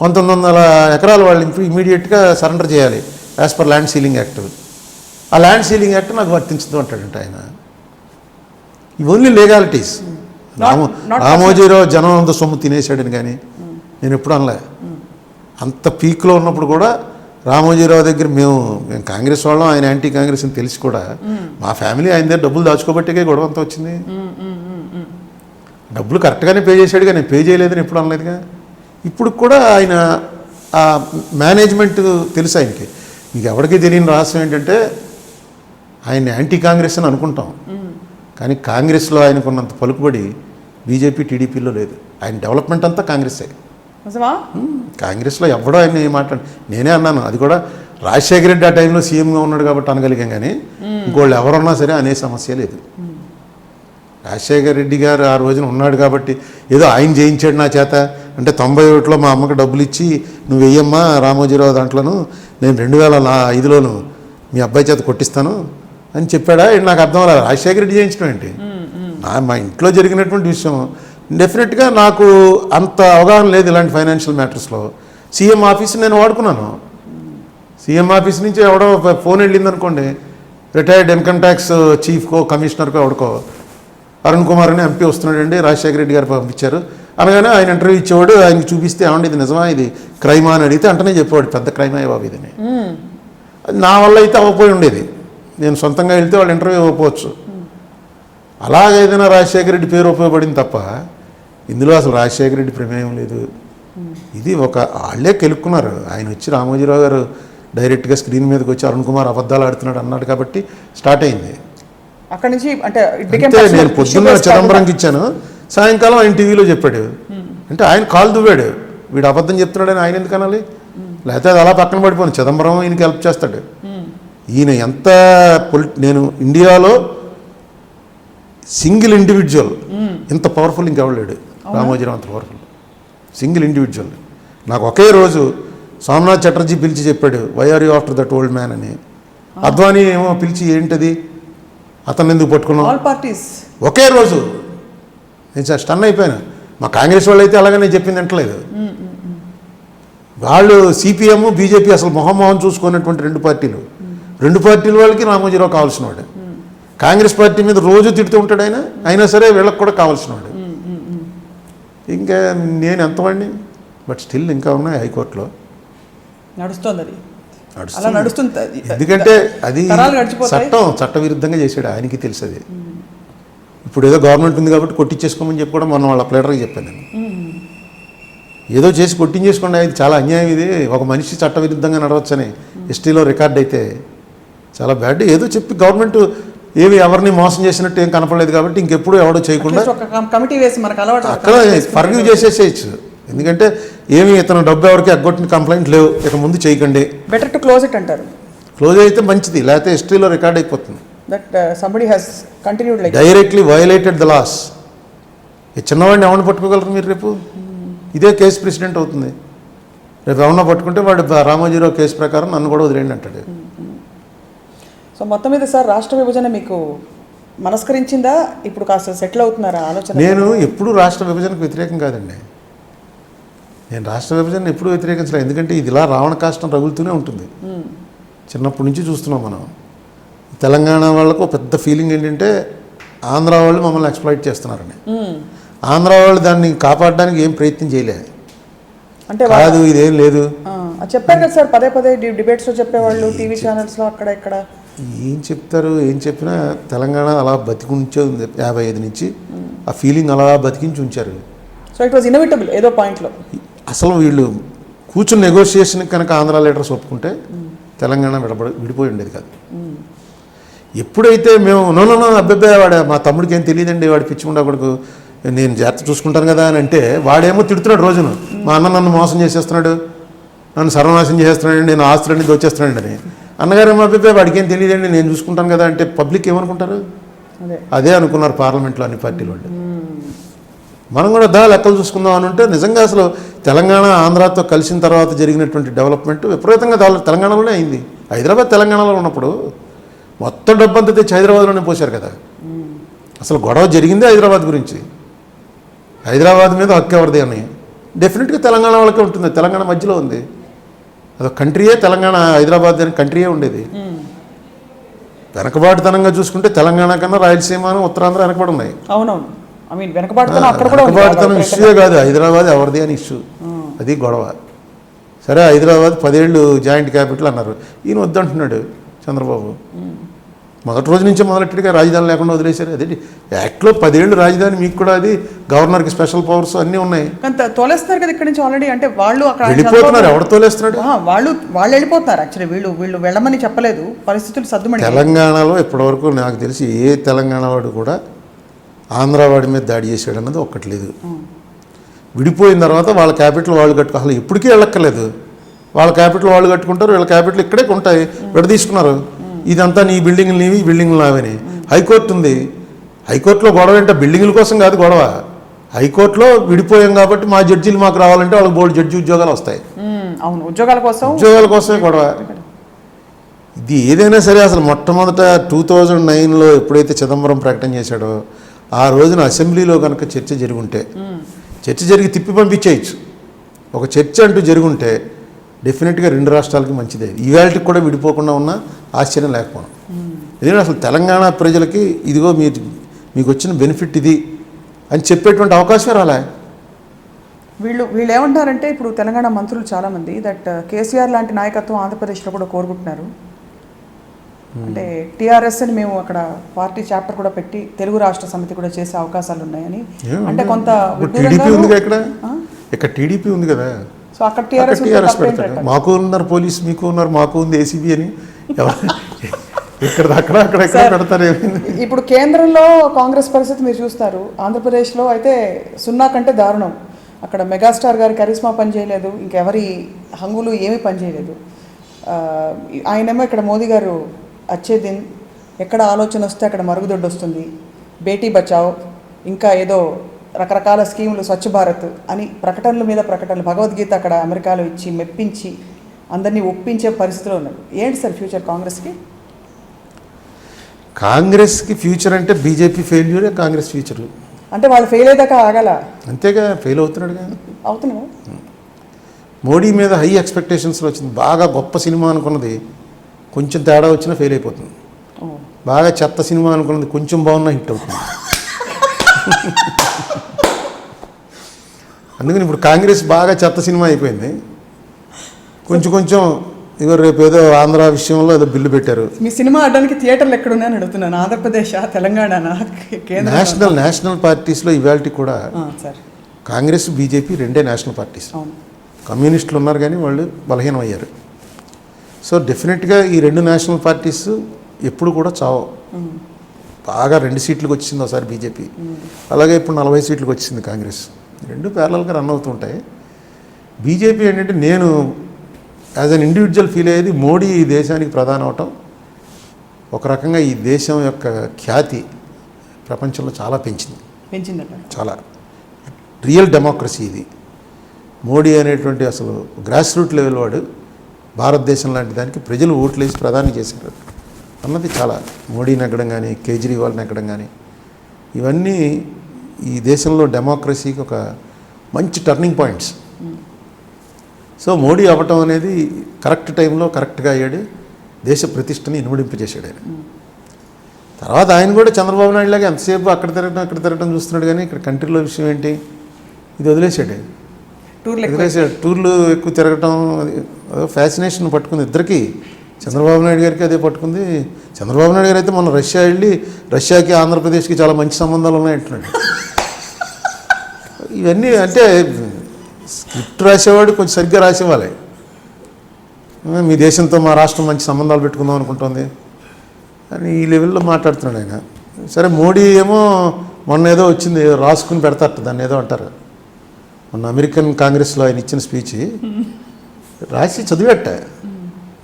1900 ఎకరాలు వాళ్ళు ఇమీడియట్గా సరెండర్ చేయాలి as per land ceiling act. ఆ ల్యాండ్ సీలింగ్ యాక్ట్ నాకు వర్తించదు అంటాడంట ఆయన. ఇవి ఓన్లీ లీగాలిటీస్. రామోజీరావు జనం అంత సొమ్ము తినేసాడని కానీ నేను ఎప్పుడు అనలే. అంత పీక్లో ఉన్నప్పుడు కూడా రామోజీరావు దగ్గర మేము కాంగ్రెస్ వాళ్ళం, ఆయన యాంటీ కాంగ్రెస్ అని తెలిసి కూడా మా ఫ్యామిలీ ఆయన దగ్గర డబ్బులు దాచుకోబట్టే గొడవ అంతా వచ్చింది. డబ్బులు కరెక్ట్గానే పే చేశాడుగా, నేను పే చేయలేదని ఎప్పుడు అనలేదుగా. ఇప్పుడు కూడా ఆయన ఆ మేనేజ్మెంట్ తెలుసు ఆయనకి. మీకు ఎవరికి తెలియని రహస్యం ఏంటంటే ఆయన యాంటీ కాంగ్రెస్ అని అనుకుంటాం, కానీ కాంగ్రెస్లో ఆయనకున్నంత పలుకుబడి బీజేపీ టీడీపీలో లేదు. ఆయన డెవలప్మెంట్ అంతా కాంగ్రెస్సే. కాంగ్రెస్లో ఎవడో ఆయన మాట్లాడు, నేనే అన్నాను, అది కూడా రాజశేఖర రెడ్డి ఆ టైంలో సీఎంగా ఉన్నాడు కాబట్టి అనగలిగాం, కానీ ఇంకోళ్ళు ఎవరున్నా సరే అనే సమస్య లేదు. రాజశేఖర రెడ్డి గారు ఆ రోజున ఉన్నాడు కాబట్టి ఏదో ఆయన చేయించాడు నా చేత. అంటే 91లో మా అమ్మకి డబ్బులు ఇచ్చి నువ్వు వెయ్యమ్మా రామోజీరావు దాంట్లోను, నేను 2005లోను మీ అబ్బాయి చేత కొట్టిస్తాను అని చెప్పాడా? నాకు అర్థం అవ్వాలి. రాజశేఖర రెడ్డి చేయించడం ఏంటి? మా ఇంట్లో జరిగినటువంటి విషయం. డెఫినెట్గా నాకు అంత అవగాహన లేదు ఇలాంటి ఫైనాన్షియల్ మ్యాటర్స్లో. సీఎం ఆఫీస్ నేను వాడుకున్నాను. సీఎం ఆఫీస్ నుంచి ఎవడో ఫోన్ వెళ్ళింది అనుకోండి, రిటైర్డ్ ఇన్కమ్ ట్యాక్స్ చీఫ్కో కమిషనర్కో ఎవడుకో, అరుణ్ కుమార్ అని ఎంపీ వస్తున్నాడండి, రాజశేఖర రెడ్డి గారు పంపించారు అనగానే ఆయన ఇంటర్వ్యూ ఇచ్చేవాడు. ఆయనకి చూపిస్తే ఏమండి ఇది నిజమా, ఇది క్రైమా అని అడిగితే అంటనే చెప్పేవాడు, పెద్ద క్రైమా బాబు ఇదని. నా వల్ల అయితే అవ్వపోయి ఉండేది, నేను సొంతంగా వెళ్తే వాళ్ళు ఇంటర్వ్యూ ఇవ్వకపోవచ్చు. అలాగేదైనా రాజశేఖర రెడ్డి పేరు ఉపయోగపడింది తప్ప ఇందులో అసలు రాజశేఖర రెడ్డి ప్రమేయం లేదు. ఇది వాళ్ళే కెలుక్కున్నారు. ఆయన వచ్చి రామోజీరావు గారు డైరెక్ట్గా స్క్రీన్ మీదకి వచ్చి అరుణ్ కుమార్ అబద్ధాలు ఆడుతున్నాడు అన్నాడు కాబట్టి స్టార్ట్ అయింది. అక్కడి నుంచి అంటే నేను పొద్దున్న చిదంబరంకి ఇచ్చాను, సాయంకాలం ఆయన టీవీలో చెప్పాడు. అంటే ఆయన కాలు దువ్వాడు, వీడు అబద్ధం చెప్తున్నాడని ఆయన ఎందుకు అనాలి? లేకపోతే అది అలా పక్కన పడిపోను, చిదంబరం ఈయనకి హెల్ప్ చేస్తాడు. ఈయన ఎంత నేను ఇండియాలో సింగిల్ ఇండివిజువల్ ఇంత పవర్ఫుల్ ఇంకెవడలేడు. రామోజీరావు అంత పవర్ఫుల్ సింగిల్ ఇండివిజువల్. నాకు ఒకే రోజు సోమనాథ్ చటర్జీ పిలిచి చెప్పాడు, why are you after that old man అని. అద్వానీ ఏమో పిలిచి ఏంటది అతను ఎందుకు పట్టుకున్నాం, ఒకే రోజు. నేను సార్ స్టన్ అయిపోయాను. మా కాంగ్రెస్ వాళ్ళు అయితే అలాగనే చెప్పింది అంటలేదు. వాళ్ళు సిపిఎం బీజేపీ అసలు మొహం చూసుకున్నటువంటి రెండు పార్టీల వాళ్ళకి రామోజీరావు కావాల్సిన వాడు. కాంగ్రెస్ పార్టీ మీద రోజు తిడుతూ ఉంటాడు ఆయన, అయినా సరే వీళ్ళకి కూడా కావాల్సిన వాడు. ఇంకా నేను ఎంతవాడిని, బట్ స్టిల్ ఇంకా ఉన్నాయి హైకోర్టులో నడుస్తుంది. ఎందుకంటే అది చట్టవిరుద్ధంగా చేశాడు, ఆయనకి తెలుసు అది. ఇప్పుడు ఏదో గవర్నమెంట్ ఉంది కాబట్టి కొట్టించేసుకోమని చెప్పి కూడా మొన్న వాళ్ళ ప్లేటర్కి చెప్పాను నేను. ఏదో చేసి కొట్టించేసుకోండి, అది చాలా అన్యాయం. ఇది ఒక మనిషి చట్టవిరుద్ధంగా నడవచ్చని హిస్టరీలో రికార్డ్ అయితే చాలా బ్యాడ్. ఏదో చెప్పి గవర్నమెంట్ ఏమి ఎవరిని మోసం చేసినట్టు ఏం కనపడలేదు కాబట్టి ఇంకెప్పుడు ఎవడో చేయకుండా అక్కడ ఫర్గివ్ చేసేసేయచ్చు. ఎందుకంటే ఏమి ఇతను డబ్బు ఎవరికి ఎగ్గొట్టిన కంప్లైంట్ లేవు, ఇక ముందు చేయకండి, బెటర్ టు క్లోజ్ ఇట్ అంటారు. క్లోజ్ అయితే మంచిది, లేకపోతే హిస్టరీలో రికార్డ్ అయిపోతుంది. That somebody has continued like directly violated the laws. ఈ చిన్నవాడిని ఎవరిని పట్టుకోగలరు మీరు? రేపు ఇదే కేసు ప్రెసిడెంట్ అవుతుంది. రేపు ఎవరన్నా పట్టుకుంటే వాడు రామోజీరావు కేసు ప్రకారం నన్ను కూడా వదిలేండి అంటాడు. సో మొత్తం మీద సార్ రాష్ట్ర విభజన మీకు మనస్కరించిందా? ఇప్పుడు కాస్త సెటిల్ అవుతున్నారా ఆలోచన? నేను ఎప్పుడూ రాష్ట్ర విభజనకు వ్యతిరేకం కాదండి. నేను రాష్ట్ర విభజన ఎప్పుడూ వ్యతిరేకించలేదు. ఎందుకంటే ఇది ఇలా రావణ కాష్టం రగులుతూనే ఉంటుంది. చిన్నప్పటి నుంచి చూస్తున్నాం మనం. తెలంగాణ వాళ్ళకు పెద్ద ఫీలింగ్ ఏంటంటే ఆంధ్ర వాళ్ళు మమ్మల్ని ఎక్స్ప్లాయిట్ చేస్తున్నారని. ఆంధ్ర వాళ్ళు దాన్ని కాపాడడానికి ఏం ప్రయత్నం చేయలేదు. అంటే కాదు ఇదేం లేదు చెప్పారు కదా సార్, పదే డిబేట్స్లో చెప్పేవాళ్ళు, టీవీ ఛానల్స్లో అక్కడ ఇక్కడ. ఏం చెప్తారు, ఏం చెప్పినా తెలంగాణ అలా బతికించే ఉంది 55 నుంచి. ఆ ఫీలింగ్ అలా బతికించి ఉంచారు. సో ఇట్ వాజ్ ఇన్ఎవిటబుల్ ఏదో పాయింట్లో. అసలు వీళ్ళు కూర్చుని నెగోషియేషన్ కనుక ఆంధ్ర లీడర్స్ ఒప్పుకుంటే తెలంగాణ విడిపోయి ఉండేది కాదు. ఎప్పుడైతే మేము నో అబ్బాయి వాడు మా తమ్ముడికి ఏం తెలియదండి, వాడు పిచ్చికుండా కొడుకు, నేను జాగ్రత్త చూసుకుంటాను కదా అని అంటే వాడేమో తిడుతున్నాడు రోజును, మా అన్న నన్ను మోసం చేసేస్తున్నాడు, నన్ను సర్వనాశనం చేసేస్తున్నాడు, నేను ఆస్తులన్నీ దోచేస్తున్నాడు అని. అన్నగారు మా అబ్బాయి వాడికి ఏం తెలియదండి, నేను చూసుకుంటాను కదా అంటే పబ్లిక్ ఏమనుకుంటారు? అదే అనుకున్నారు పార్లమెంట్లో అన్ని పార్టీలు వాళ్ళు. మనం కూడా లెక్కలు చూసుకుందాం అని ఉంటే నిజంగా అసలు తెలంగాణ ఆంధ్రాతో కలిసిన తర్వాత జరిగినటువంటి డెవలప్మెంట్ విపరీతంగా తెలంగాణలోనే అయింది. హైదరాబాద్ తెలంగాణలో ఉన్నప్పుడు మొత్తం డబ్బంతా తెచ్చి హైదరాబాద్లోనే పోశారు కదా. అసలు గొడవ జరిగిందే హైదరాబాద్ గురించి. హైదరాబాద్ మీద హక్కు ఎవరిది అని డెఫినెట్గా తెలంగాణ వాళ్ళకే ఉంటుంది. తెలంగాణ మధ్యలో ఉంది, అదొక కంట్రీయే తెలంగాణ. హైదరాబాద్ అని కంట్రీయే ఉండేది. వెనకబాటుతనంగా చూసుకుంటే తెలంగాణ కన్నా రాయలసీమ ఉత్తరాంధ్ర వెనకబడి ఉన్నాయి. అవునవును, వెనకబాటుతనం ఇష్యూయే కాదు, హైదరాబాద్ ఎవరిది అని ఇష్యూ, అది గొడవ. సరే హైదరాబాద్ 10 ఏళ్ళు జాయింట్ క్యాపిటల్ అన్నారు, ఈయన వద్దంటున్నాడు చంద్రబాబు. మొదటి రోజు నుంచే మొదలెట్టుగా రాజధాని లేకుండా వదిలేశారు. అదే యాక్ట్లో 10 ఏళ్ళు రాజధాని, మీకు కూడా అది గవర్నర్కి స్పెషల్ పవర్స్ అన్నీ ఉన్నాయి. తోలేస్తున్నారు కదా ఇక్కడ నుంచి ఆల్రెడీ. అంటే వాళ్ళు వెళ్ళిపోతున్నారు. ఎవరు తోలేస్తున్నాడు? వాళ్ళు వెళ్ళిపోతున్నారు. యాక్చువల్లీ వీళ్ళు వెళ్ళమని చెప్పలేదు, పరిస్థితులు సర్దుమని. తెలంగాణలో ఇప్పటివరకు నాకు తెలిసి ఏ తెలంగాణ వాడు కూడా ఆంధ్ర వాడి మీద దాడి చేశాడు అన్నది ఒక్కటి లేదు. విడిపోయిన తర్వాత వాళ్ళ క్యాపిటల్ వాళ్ళు అసలు ఇప్పటికీ వెళ్ళక్కర్లేదు. వాళ్ళ క్యాపిటల్ వాళ్ళు కట్టుకుంటారు, వీళ్ళ క్యాపిటల్ ఇక్కడే ఉంటాయి. విడదీసుకున్నారు, ఇదంతా నీ బిల్డింగ్లు నీవి, బిల్డింగ్లు నావని. హైకోర్టు ఉంది, హైకోర్టులో గొడవ ఏంటో బిల్డింగ్ల కోసం కాదు గొడవ. హైకోర్టులో విడిపోయాం కాబట్టి మా జడ్జీలు మాకు రావాలంటే వాళ్ళకి బోర్డు జడ్జి ఉద్యోగాలు వస్తాయి. అవును, ఉద్యోగాల కోసమే గొడవ. ఇది ఏదైనా సరే అసలు మొట్టమొదట 2009లో ఎప్పుడైతే చిదంబరం ప్రకటన చేశాడో ఆ రోజున అసెంబ్లీలో కనుక చర్చ జరుగుంటే, చర్చ జరిగి తిప్పి పంపించేయచ్చు. ఒక చర్చ అంటూ జరుగుంటే డెఫినెట్గా 2 రాష్ట్రాలకి మంచిదే. ఈవేళకి కూడా విడిపోకుండా ఉన్న ఆశ్చర్యం లేకపోవడం. ఎందుకంటే అసలు తెలంగాణ ప్రజలకి ఇదిగో మీకు వచ్చిన బెనిఫిట్ ఇది అని చెప్పేటువంటి అవకాశమే రాలే. వీళ్ళు ఏమంటారంటే ఇప్పుడు తెలంగాణ మంత్రులు చాలామంది దట్ కేసీఆర్ లాంటి నాయకత్వం ఆంధ్రప్రదేశ్లో కూడా కోరుకుంటున్నారు. అంటే టీఆర్ఎస్ అని మేము అక్కడ పార్టీ చాప్టర్ కూడా పెట్టి తెలుగు రాష్ట్ర సమితి కూడా చేసే అవకాశాలు ఉన్నాయని అంటే కొంత టీడీపీ ఉంది ఇక్కడ ఇక్కడ టీడీపీ ఉంది కదా, సో అక్కడ టీఆర్ఎస్ పెడతారు. మాకు ఉన్నారు పోలీస్, మీకు ఉన్నారు, మాకు ఉంది ఏసీబీ అని ఇక్కడ అక్కడ అక్కడెక్కడ పెడతారు. ఇప్పుడు కేంద్రంలో కాంగ్రెస్ పరిస్థితి మీరు చూస్తారు, ఆంధ్రప్రదేశ్లో అయితే 0 కంటే దారుణం. అక్కడ మెగాస్టార్ గారి కరిస్మా పనిచేయలేదు, ఇంకెవరి హంగులు ఏమీ పనిచేయలేదు. ఆయనేమో ఇక్కడ మోదీ గారు అచ్చే దిన్, ఎక్కడ ఆలోచన వస్తే అక్కడ మరుగుదొడ్డు వస్తుంది, బేటీ బచావ్, ఇంకా ఏదో రకరకాల స్కీములు, స్వచ్ఛ భారత్ అని ప్రకటనల మీద ప్రకటనలు, భగవద్గీత అక్కడ అమెరికాలో ఇచ్చి మెప్పించి అందరినీ ఒప్పించే పరిస్థితిలో ఉన్నారు. ఏంటి సార్ ఫ్యూచర్ కాంగ్రెస్కి? కాంగ్రెస్కి ఫ్యూచర్ అంటే బీజేపీ ఫెయిల్యూరే కాంగ్రెస్ ఫ్యూచరు. అంటే వాళ్ళు ఫెయిల్ అయ్యాక ఆగాల, అంతేగా, ఫెయిల్ అవుతున్నాడుగా. అవుతున్నావు. మోడీ మీద హై ఎక్స్పెక్టేషన్స్లో వచ్చింది, బాగా గొప్ప సినిమా అనుకున్నది కొంచెం తేడా వచ్చినా ఫెయిల్ అయిపోతుంది, బాగా చెత్త సినిమా అనుకున్నది కొంచెం బాగున్నా హిట్ అవుతుంది. అందుకని ఇప్పుడు కాంగ్రెస్ బాగా చెత్త సినిమా అయిపోయింది. కొంచెం కొంచెం ఇగో రేపు ఏదో ఆంధ్ర విషయంలో ఏదో బిల్లు పెట్టారు. మీ సినిమా ఆడడానికి థియేటర్లు ఎక్కడున్నాయని అడుగుతున్నాను. ఆంధ్రప్రదేశ్, తెలంగాణ, నేషనల్ పార్టీస్లో ఇవాళ కూడా కాంగ్రెస్ బీజేపీ రెండే నేషనల్ పార్టీస్. కమ్యూనిస్టులు ఉన్నారు కానీ వాళ్ళు బలహీనం అయ్యారు. సో డెఫినెట్గా ఈ 2 నేషనల్ పార్టీస్ ఎప్పుడు కూడా చావు. బాగా 2 సీట్లకు వచ్చింది ఒకసారి బీజేపీ, అలాగే ఇప్పుడు 40 సీట్లకు వచ్చింది కాంగ్రెస్. 2 ప్యారలల్గా రన్ అవుతుంటాయి. బీజేపీ ఏంటంటే నేను యాజ్ అన్ ఇండివిజువల్ ఫీల్ అయ్యేది, మోడీ ఈ దేశానికి ప్రధాని అవటం ఒక రకంగా ఈ దేశం యొక్క ఖ్యాతి ప్రపంచంలో చాలా పెంచిందట. చాలా రియల్ డెమోక్రసీ ఇది. మోడీ అనేటువంటి అసలు గ్రాస్ రూట్ లెవెల్ వాడు భారతదేశం లాంటి దానికి ప్రజలు ఓట్లేసి ప్రధాని చేశారు అన్నది చాలా. మోడీ నెగ్గడం కానీ, కేజ్రీవాల్ నెగ్గడం కానీ, ఇవన్నీ ఈ దేశంలో డెమోక్రసీకి ఒక మంచి టర్నింగ్ పాయింట్స్. సో మోడీ అవ్వటం అనేది కరెక్ట్ టైంలో కరెక్ట్గా అయ్యాడు, దేశ ప్రతిష్టని ఇనుమడింపజేశాడు ఆయన. తర్వాత ఆయన కూడా చంద్రబాబు నాయుడు లాగా ఎంతసేపు అక్కడ తిరగటం చూస్తున్నాడు కానీ ఇక్కడ కంట్రీలో విషయం ఏంటి, ఇది వదిలేశాడు. టూర్లు ఎక్కువ తిరగటం ఫ్యాసినేషన్ పట్టుకుంది ఇద్దరికి. చంద్రబాబు నాయుడు గారికి అదే పట్టుకుంది. చంద్రబాబు నాయుడు గారు అయితే మొన్న రష్యా వెళ్ళి రష్యాకి ఆంధ్రప్రదేశ్కి చాలా మంచి సంబంధాలు ఉన్నాయంటున్నాడు. ఇవన్నీ అంటే స్క్రిప్ట్ రాసేవాడు కొంచెం సరిగ్గా రాసేవాళ్ళే. మీ దేశంతో మా రాష్ట్రం మంచి సంబంధాలు పెట్టుకుందాం అనుకుంటుంది అని ఈ లెవెల్లో మాట్లాడుతున్నాడు ఆయన. సరే మోడీ ఏమో మొన్న ఏదో వచ్చింది, రాసుకుని పెడతారట, దాన్ని ఏదో అంటారు. మొన్న అమెరికన్ కాంగ్రెస్లో ఆయన ఇచ్చిన స్పీచ్ రాసి చదివేట.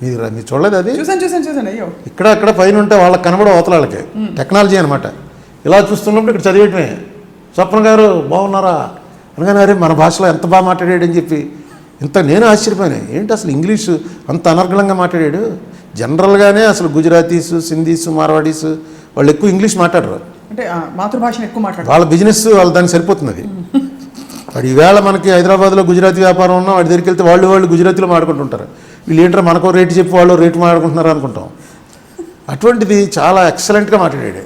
మీరు చూడలేదు అది? చూసాను. అయ్యో, ఇక్కడ అక్కడ పైన ఉంటే వాళ్ళకి కనబడే అవతలకి టెక్నాలజీ అనమాట. ఇలా చూస్తున్నప్పుడు ఇక్కడ చదివేయటమే. స్వప్న గారు బాగున్నారా అనగానే, అరే మన భాషలో ఎంత బాగా మాట్లాడాడని చెప్పి నేను ఆశ్చర్యపోయాను. ఏంటి అసలు ఇంగ్లీషు అంత అనర్గళంగా మాట్లాడాడు. జనరల్గానే అసలు గుజరాతీస్, సింధీస్, మార్వాడీస్ వాళ్ళు ఎక్కువ ఇంగ్లీష్ మాట్లాడరు, అంటే మాతృభాషను ఎక్కువ మాట్లాడరు. వాళ్ళ బిజినెస్ వాళ్ళ దానికి సరిపోతుంది అది. వాడు ఈవేళ మనకి హైదరాబాద్లో గుజరాతీ వ్యాపారం ఉన్నా వాడి దగ్గరికి వెళ్తే వాళ్ళు గుజరాతీలో మాట్లాడుకుంటుంటారు. వీళ్ళు ఏంటంటే మనకో రేటు చెప్పి వాళ్ళు రేటు మాట్లాడుకుంటున్నారు అనుకుంటాం. అటువంటిది చాలా ఎక్సలెంట్గా మాట్లాడాడు.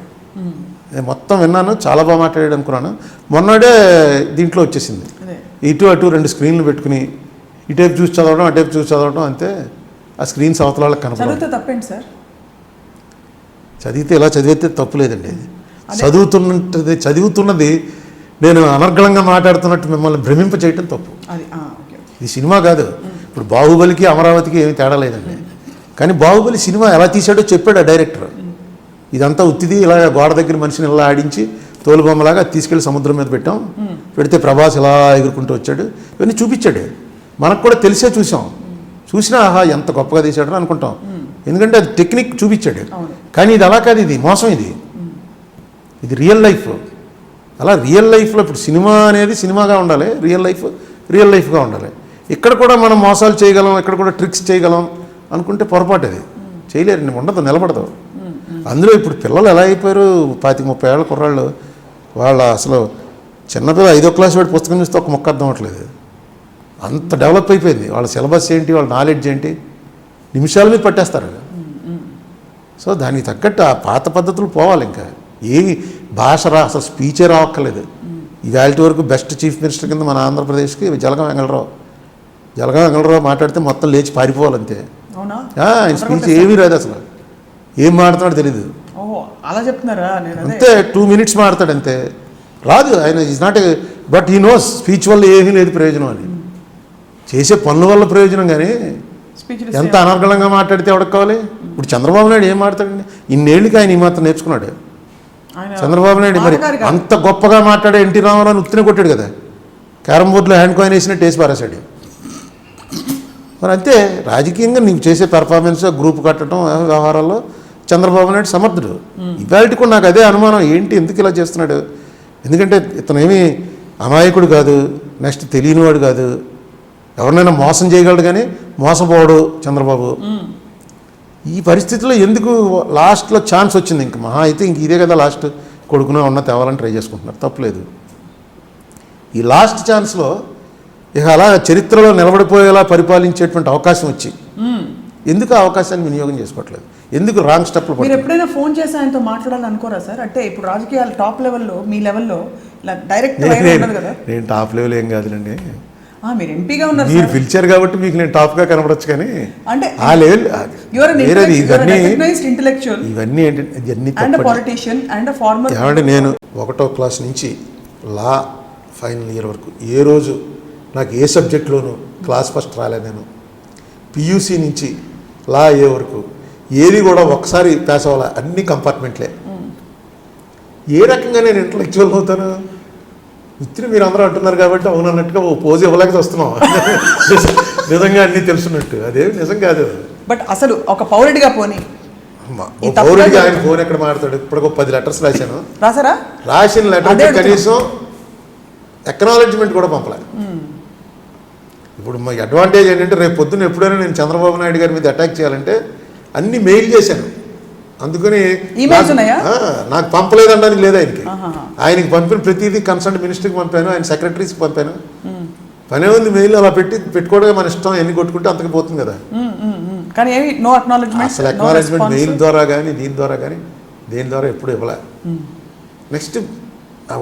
నేను మొత్తం విన్నాను, చాలా బాగా మాట్లాడాడు అనుకున్నాను. మొన్నడే దీంట్లో వచ్చేసింది, ఇటు అటు 2 స్క్రీన్లు పెట్టుకుని ఇటేపు చూసి చదవడం, అటేపు చూసి చదవడం, అంతే. ఆ స్క్రీన్స్ అవతల వాళ్ళకి కనపడదు. తప్పేంటి సార్? చదివితే ఇలా చదివితే తప్పు లేదండి. చదువుతున్నది నేను అనర్గళంగా మాట్లాడుతున్నట్టు మిమ్మల్ని భ్రమింప చేయటం తప్పు. ఇది సినిమా కాదు. ఇప్పుడు బాహుబలికి అమరావతికి ఏమీ తేడా లేదండి. కానీ బాహుబలి సినిమా ఎలా తీశాడో చెప్పాడు ఆ డైరెక్టర్. ఇదంతా ఉత్తిది, ఇలా గోడ దగ్గర మనిషిని ఇలా ఆడించి తోలుబొమ్మలాగా తీసుకెళ్లి సముద్రం మీద పెట్టాం, పెడితే ప్రభాస్ ఇలా ఎగురుకుంటూ వచ్చాడు, ఇవన్నీ చూపించాడు. మనకు కూడా తెలిసే చూసినా ఆహా ఎంత గొప్పగా తీశాడని అనుకుంటాం, ఎందుకంటే అది టెక్నిక్ చూపించాడు. కానీ ఇది అలా కాదు, ఇది మోసం, ఇది రియల్ లైఫ్. అలా రియల్ లైఫ్లో ఇప్పుడు సినిమా అనేది సినిమాగా ఉండాలి, రియల్ లైఫ్గా ఉండాలి. ఇక్కడ కూడా మనం మోసాలు చేయగలం, ఇక్కడ కూడా ట్రిక్స్ చేయగలం అనుకుంటే పొరపాటు. అది చేయలేరండి, ఉండదు, నిలబడదు. అందులో ఇప్పుడు పిల్లలు ఎలా అయిపోయారు, 25-30 ఏళ్ళ కుర్రాళ్ళు, వాళ్ళ అసలు చిన్నపిల్ల 5వ క్లాస్ వాడి పుస్తకం చూస్తే ఒక మొక్క అర్థం అవ్వట్లేదు. అంత డెవలప్ అయిపోయింది. వాళ్ళ సిలబస్ ఏంటి, వాళ్ళ నాలెడ్జ్ ఏంటి, నిమిషాల మీద పట్టేస్తారు. సో దానికి తగ్గట్టు ఆ పాత పద్ధతులు పోవాలి. ఇంకా ఏమి భాష అసలు స్పీచే రావక్కర్లేదు. ఇవాళ వరకు బెస్ట్ చీఫ్ మినిస్టర్ కింద మన ఆంధ్రప్రదేశ్కి జలగం వెంగళరావు మాట్లాడితే మొత్తం లేచి పారిపోవాలంతే. ఆయన స్పీచ్ ఏమీ రాదు, అసలు ఏం మాడుతున్నాడో తెలీదు. ఓ అలా చెప్తున్నారా? నేను అదే అంతే 2 minutes మాడతాడు అంతే. రాదు ఆయన is not but he knows speech వల్ల ఏమీ లేదు ప్రయోజనం అని. చేసే పనుల వల్ల ప్రయోజనం. కానీ స్పీచ్ ఎంత అనర్గళంగా మాట్లాడితే ఎవరికి కావాలి? ఇప్పుడు చంద్రబాబు నాయుడు ఏం మాట్లాడండి? ఇన్నేళ్ళకి ఆయన ఈ మాత్రం నేర్చుకున్నాడు. చంద్రబాబు నాయుడు మరి అంత గొప్పగా మాట్లాడే ఎన్టీ రామారావు ఉత్తినే కొట్టాడు కదా, క్యారమ్ బోర్డులో హ్యాండ్ కాయిన్ వేసినట్టు వేసి పారేశాడు. మరి అంతే రాజకీయంగా నీకు చేసే పెర్ఫార్మెన్స్ గ్రూప్ కట్టడం వ్యవహారాల్లో చంద్రబాబు నాయుడు సమర్థుడు. ఇవాళ కూడా నాకు అదే అనుమానం, ఏంటి ఎందుకు ఇలా చేస్తున్నాడు? ఎందుకంటే ఇతను ఏమీ అమాయకుడు కాదు, నెక్స్ట్ తెలియనివాడు కాదు, ఎవరినైనా మోసం చేయగలడు కానీ మోసపోవడు చంద్రబాబు. ఈ పరిస్థితిలో ఎందుకు లాస్ట్లో ఛాన్స్ వచ్చింది, ఇంక మహా అయితే ఇంక ఇదే కదా లాస్ట్, కొడుకునో ఉన్న తేవాలని ట్రై చేసుకుంటున్నారు, తప్పలేదు. ఈ లాస్ట్ ఛాన్స్లో ఇక అలా చరిత్రలో నిలబడిపోయేలా పరిపాలించేటువంటి అవకాశం వచ్చి ఎందుకు ఆ అవకాశాన్ని వినియోగం చేసుకోవట్లేదు? ఎందుకు రాంగ్ స్టెప్లు? మీరు ఎప్పుడైనా ఫోన్ చేసి ఆయనతో మాట్లాడాలని అనుకోరా సార్? అంటే ఇప్పుడు రాజకీయాలు టాప్ లెవెల్లో, మీ లెవెల్లో ఇలా డైరెక్ట్ కదా. నేను టాప్ లెవెల్ ఏం కాదులండి, మీరు ఎంపీగా ఉన్నారు, మీరు పిలిచారు కాబట్టి మీకు నేను టాప్గా కనపడచ్చు. కానీ అంటే ఆ లెవెల్ ఇంటెలెక్చువల్ ఇవన్నీ ఏంటంటే పొలిటీషియన్ అండ్ ఫార్మర్. ఏమంటే నేను 1వ క్లాస్ నుంచి లా ఫైనల్ ఇయర్ వరకు ఏ రోజు నాకు ఏ సబ్జెక్ట్లోనూ క్లాస్ ఫస్ట్ రాలేదు. నేను పియూసీ నుంచి లా అయ్యే వరకు ఏది కూడా ఒకసారి పాస్ అవ్వాలి, అన్ని కంపార్ట్మెంట్లే. ఏ రకంగా నేను ఇంటలెక్చువల్ అవుతాను? ఇచ్చిన మీరు అందరూ అంటున్నారు కాబట్టి అవునన్నట్టుగా ఓ పోజ్ ఇవ్వలేక వస్తున్నాం. నిజంగా అన్నీ తెలుసున్నట్టు అదేమి నిజం కాదు. బట్ అసలు ఒక పౌరుడిగా పోనీ పౌరుడిగా ఆయన ఫోన్ ఎక్కడ మాట్లాడు? ఇప్పుడు ఒక 10 letters రాశాను. రాసారా? రాసిన లెటర్ కనీసం ఎక్నాలెడ్జ్మెంట్ కూడా పంపలే. ఇప్పుడు మా అడ్వాంటేజ్ ఏంటంటే రేపు పొద్దున్న ఎప్పుడైనా నేను చంద్రబాబు నాయుడు గారి మీద అటాక్ చేయాలంటే అన్ని మెయిల్ చేశాను. అందుకని నాకు పంపలేదనడానికి లేదు ఆయనకి. ఆయనకి పంపిన ప్రతిదీ కన్సర్న్ మినిస్టర్కి పంపాను, ఆయన సెక్రటరీస్కి పంపాను. పనే ఉంది మెయిల్ అలా పెట్టుకోవడమే మన ఇష్టం, ఎన్ని కొట్టుకుంటే అంతకు పోతుంది కదా. అసలు అక్నాలెడ్జ్మెంట్ మెయిల్ ద్వారా కానీ దీని ద్వారా కానీ దేని ద్వారా ఎప్పుడు ఇవ్వలే. నెక్స్ట్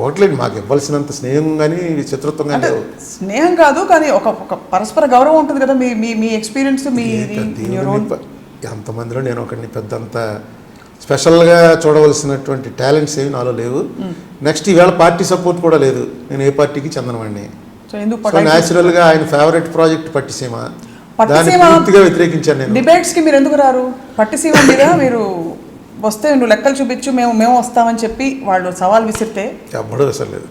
ఓట్లేదు మాకు ఇవ్వాల్సినంత స్నేహం కానీ శత్రుత్వం కానీ స్నేహం కాదు, కానీ ఒక పరస్పర గౌరవం ఉంటుంది కదా. మీ ఎక్స్పీరియన్స్ అంతమందిలో నేను ఒకరిని పెద్దంత స్పెషల్గా చూడవలసినటువంటి టాలెంట్స్ ఏమి నాలో లేవు. నెక్స్ట్ ఈవేళ పార్టీ సపోర్ట్ కూడా లేదు, నేను ఏ పార్టీకి చెందనవాడిని. న్యాచురల్గా ఆయన ఫేవరెట్ ప్రాజెక్ట్ పట్టిసీమ, దాన్ని పూర్తిగా వ్యతిరేకించాను నేను. డిబేట్స్కి మీరు ఎందుకు రారు? పట్టిసీమ మీద మీరు వస్తే నువ్వు లెక్కలు చూపించు, మేము వస్తామని చెప్పి వాళ్ళు సవాల్ విసిరితే ఎవ్వడూ అసలు లేదు.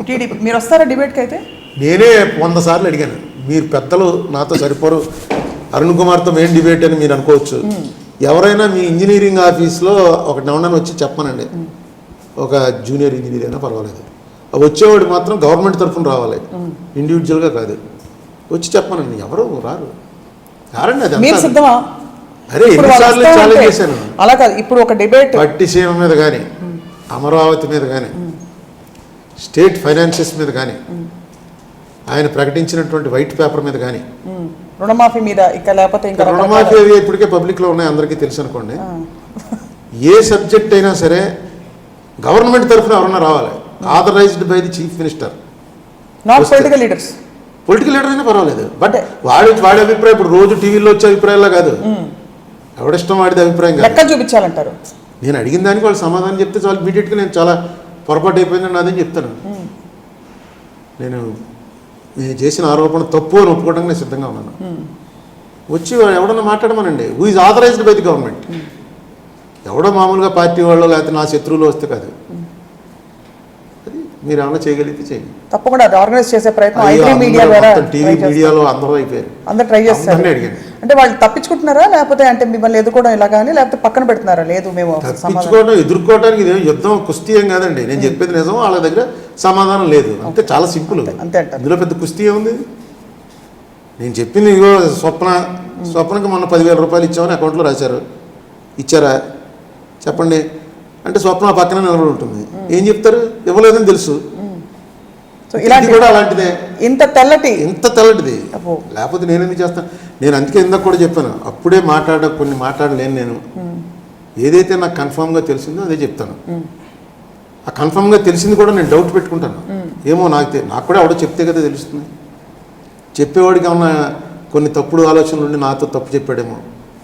టీడీపీ మీరు వస్తారా డిబేట్కి? అయితే నేనే 100 సార్లు అడిగాను, మీరు పెద్దలు నాతో సరిపోరు, అరుణ్ కుమార్తో మెయిన్ డిబేట్ అని మీరు అనుకోవచ్చు. ఎవరైనా మీ ఇంజనీరింగ్ ఆఫీస్లో ఒకటి ఎవరైనా వచ్చి చెప్పమనండి, ఒక జూనియర్ ఇంజనీర్ అయినా పర్వాలేదు, వచ్చేవాడు మాత్రం గవర్నమెంట్ తరఫున రావాలి, ఇండివిజువల్గా కాదు. వచ్చి చెప్పమనండి, ఎవరు రారు. కారండి అది సిద్ధమా? అరే ఎన్నిసార్లు ఛాలెంజ్ చేశాను. అలా కాదు, ఇప్పుడు ఒక డిబేట్ పట్టిసీమ మీద కానీ, అమరావతి మీద కానీ, స్టేట్ ఫైనాన్సెస్ మీద కానీ, ఆయన ప్రకటించినటువంటి వైట్ పేపర్ మీద కానీ, రుణమాఫీ మీద, ఇక లేకపోతే ఇంకా రుణమాఫీ అవి ఇప్పటికే పబ్లిక్లో ఉన్నాయి, అందరికీ తెలుసు అనుకోండి. ఏ సబ్జెక్ట్ అయినా సరే గవర్నమెంట్ తరఫున ఎవరన్నా రావాలి, authorized by the chief minister, not political leaders. Political leader అయినా పర్వాలేదు, బట్ వాడి అభిప్రాయం ఇప్పుడు రోజు టీవీలో వచ్చే అభిప్రాయాల్లో కాదు, ఎవడిష్టం వాడిది అభిప్రాయం కాదు, చూపించాలంటారు. నేను అడిగిన దానికి వాళ్ళు సమాధానం చెప్తే చాలా ఇమీడియట్గా నేను చాలా పొరపాటు అయిపోయిందని నాదని చెప్తాను. నేను చేసిన ఆరోపణ తప్పు అని ఒప్పుకోవడానికి నేను సిద్ధంగా ఉన్నాను. వచ్చి ఎవడన్నా మాట్లాడమనండి, who is authorised by the government. ఎవడో మామూలుగా పార్టీ వాళ్ళు లేకపోతే నా శత్రువులు వస్తే కాదు. అది మీరు ఏమన్నా చేయగలిగితే చేయండి, తప్పకుండా ఆర్గనైజ్ చేసే ప్రయత్నం టీవీ మీడియాలో అందరూ అయిపోయారు, అందరూ ట్రై చేస్తారు. అడిగాను, అంటే వాళ్ళు తప్పించుకుంటున్నారా లేకపోతే అంటే మిమ్మల్ని ఎదుర్కోవడం ఇలా కానీ లేకపోతే పక్కన పెడుతున్నారా? లేదు, మేము తప్పించుకోవడం ఎదుర్కోవడానికి ఇదే యుద్ధం కుస్తీ ఏం కాదండి. నేను చెప్పేది నిజం, వాళ్ళ దగ్గర సమాధానం లేదు, అంతే. చాలా సింపుల్, అంతే. ఇందులో పెద్ద కుస్తీ ఏముంది? నేను చెప్పింది ఇగో స్వప్నకి మొన్న 10,000 రూపాయలు ఇచ్చామని అకౌంట్లో రాశారు, ఇచ్చారా చెప్పండి అంటే స్వప్న పక్కన నిలబడి ఉంటుంది, ఏం చెప్తారు? ఇవ్వలేదని తెలుసు. ఇలాంటి కూడా అలాంటిదే, ఇంత తెల్లటిది. లేకపోతే నేను ఎందుకు చేస్తాను? నేను అందుకే ఇందాక కూడా చెప్పాను, అప్పుడే కొన్ని మాట్లాడలేను నేను. ఏదైతే నాకు కన్ఫామ్గా తెలిసిందో అదే చెప్తాను. ఆ కన్ఫామ్గా తెలిసింది కూడా నేను డౌట్ పెట్టుకుంటాను, ఏమో నాకు కూడా ఎవడో చెప్తే కదా తెలుస్తుంది. చెప్పేవాడికి ఏమన్నా కొన్ని తప్పుడు ఆలోచనలు ఉండి నాతో తప్పు చెప్పాడేమో,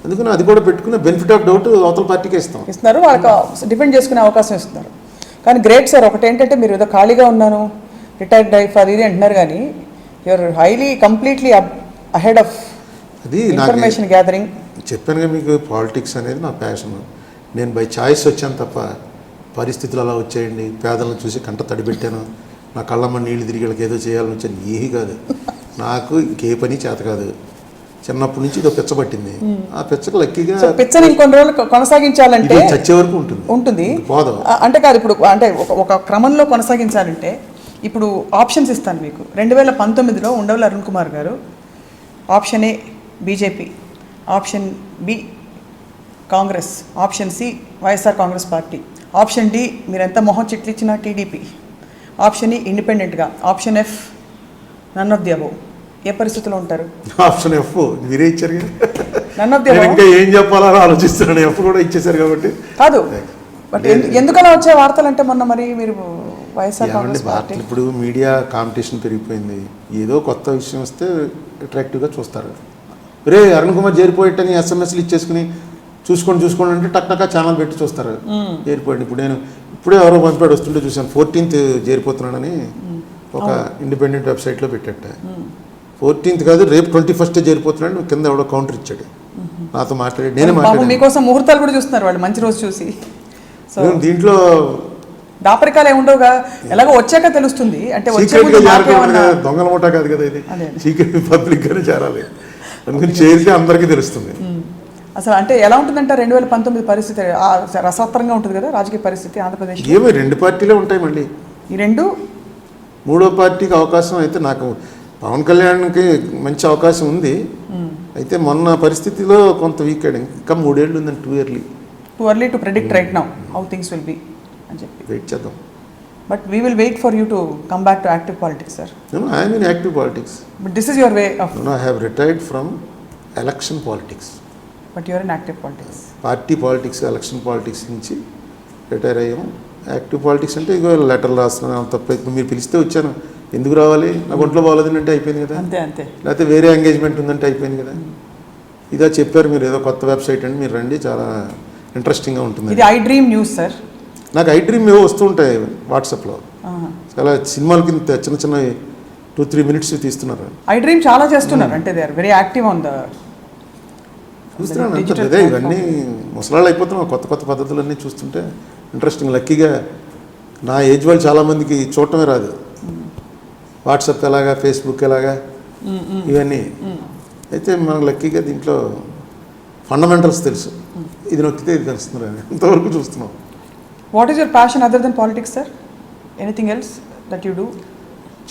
అందుకని అది కూడా పెట్టుకుని బెనిఫిట్ ఆఫ్ డౌట్ అవతల పార్టీకే ఇస్తాం. ఇస్తున్నారు, వాళ్ళకి డిఫెండ్ చేసుకునే అవకాశం ఇస్తున్నారు. కానీ గ్రేట్ సార్, ఒకటి ఏంటంటే మీరు ఏదో ఖాళీగా ఉన్నాను, రిటైర్డ్ లైఫ్ అది ఇది అంటున్నారు, కానీ you're highly completely ahead of అది ఇన్ఫర్మేషన్ గ్యాదరింగ్. చెప్పానుగా మీకు, పాలిటిక్స్ అనేది నా ప్యాషన్. నేను బై చాయిస్ వచ్చాను తప్ప పరిస్థితులు అలా వచ్చేయండి, పేదలను చూసి కంట తడిపెట్టాను, నా కళ్ళమ్మ నీళ్లు తిరిగి వాళ్ళకి ఏదో చేయాలని వచ్చాను, ఏమీ కాదు. నాకు ఇంకే పని చేత కాదు. చిన్నప్పటి నుంచి ఇదో పిచ్చ పట్టింది. ఆ పిచ్చకు లక్కీగా పిచ్చని ఇంకొన్ని రోజులు కొనసాగించాలంటే చచ్చే వరకు ఉంటుంది పోదాం. అంటే కాదు, ఇప్పుడు అంటే ఒక క్రమంలో కొనసాగించాలంటే ఇప్పుడు ఆప్షన్స్ ఇస్తాను మీకు. 2019లో Undavalli Arun Kumar garu option A BJP, option B Congress, option C YSR Congress party, option D మీరెంత మొహం చిట్లిచ్చినా టీడీపీ, ఆప్షన్ ఈ ఇండిపెండెంట్గా, option F none of the above. ఏ పరిస్థితిలో ఉంటారు? ఆప్షన్ ఎఫ్ మీరే ఇచ్చారు కదా, నన్ ఆఫ్ ది నేను అబోవ్. ఇంకా ఏం చెప్పాలని ఆలోచిస్తున్నాను. ఎఫ్ కూడా ఇచ్చేసారు కాబట్టి కాదు, బట్ ఎందుకలా వచ్చే వార్తలు అంటే మొన్న మరి మీరు వైఎస్ఆర్ కాంగ్రెస్ పార్టీ ఇప్పుడు మీడియా కాంపిటీషన్ పెరిగిపోయింది. ఏదో కొత్త విషయం వస్తే అట్రాక్టివ్గా చూస్తారు. రే అరుణ్ కుమార్ చేరిపోయేటని ఎస్ఎంఎస్లు ఇచ్చేసుకుని చూసుకోండి అంటే టక్టకా ఛానల్ పెట్టి చూస్తారు చేరిపోయింది. ఇప్పుడు నేను ఇప్పుడే ఎవరో పంపాడు వస్తుంటే చూశాను, 14th చేరిపోతున్నాడని ఒక ఇండిపెండెంట్ వెబ్సైట్లో పెట్టాట. 14th కాదు, రేపు 21st చేరిపోతున్నాడు. కింద ఎవడో కౌంటర్ ఇచ్చాడు, నాతో మాట్లాడి నేనే మాట్లాడాను. మీకోసం ముహూర్తాలు కూడా చూస్తున్నారు వాళ్ళు, మంచి రోజు చూసి. సో దీంట్లో దాపరికాలు ఏముండవుగా, ఎలాగో వచ్చాక తెలుస్తుంది. అంటే దొంగల ముఠా కాదు కదా ఇది, సీక్రెట్ పబ్లిక్ గానే చేరాలి. అందుకని చేరితే అందరికీ తెలుస్తుంది. అసలు అంటే ఎలా ఉంటుందంటే 2019 పరిస్థితి రసవత్తరంగా ఉంటుంది కదా రాజకీయ పరిస్థితి ఆంధ్రప్రదేశ్. ఏమో 2 పార్టీలే ఉంటాయి, మళ్ళీ ఈ 2 3వ పార్టీకి అవకాశం అయితే నాకు పవన్ కళ్యాణ్కి మంచి అవకాశం ఉంది. అయితే మొన్న పరిస్థితిలో కొంత వీక్ అయ్యాడు. ఇంకా 3 ఏళ్ళు ఉందని, too early to predict right now how things will be అని చెప్పి వెయిట్ చేద్దాం. But we will wait for you to come back to active politics sir. I'm in active politics. But this is your way of. I have retired from election politics. But your in active politics. Party politics, election politics నుంచి retire అయ్యాము. Active politics అంటే ఇగో లెటర్లు రాస్తున్నాను తప్ప. ఇప్పుడు మీరు పిలిస్తే వచ్చాను, ఎందుకు రావాలి, నాకు ఒంట్లో బాగాలేదని అంటే అయిపోయింది కదా, అంతే. లేకపోతే వేరే ఎంగేజ్మెంట్ ఉందంటే అయిపోయింది కదా. ఇదా చెప్పారు మీరు, ఏదో కొత్త వెబ్సైట్ అండి, మీరు రండి, చాలా ఇంట్రెస్టింగ్గా ఉంటుంది. ఇది ఐ డ్రీమ్ న్యూస్ సార్. నాకు ఐ డ్రీమ్ ఏవో వస్తూ ఉంటాయి వాట్సాప్లో, చాలా సినిమాల కింద చిన్న 2-3 minutes తీస్తున్నారు. ఐ డ్రీమ్ చాలా చేస్తున్నారు, అంటే they are very active on the చూస్తున్నాను అంతే. అదే ఇవన్నీ ముసలాళ్ళు అయిపోతున్నాం, కొత్త పద్ధతులన్నీ చూస్తుంటే ఇంట్రెస్టింగ్. లక్కీగా నా ఏజ్ వాళ్ళు చాలామందికి చూడటమే రాదు. వాట్సాప్ ఎలాగా, ఫేస్బుక్ ఎలాగా, ఇవన్నీ అయితే మనకు లక్కీగా దీంట్లో ఫండమెంటల్స్ తెలుసు. ఇది నొక్కితే ఇది తెలుస్తుంది, ఇంతవరకు చూస్తున్నాం. What is your passion other than politics sir? Anything else that you do?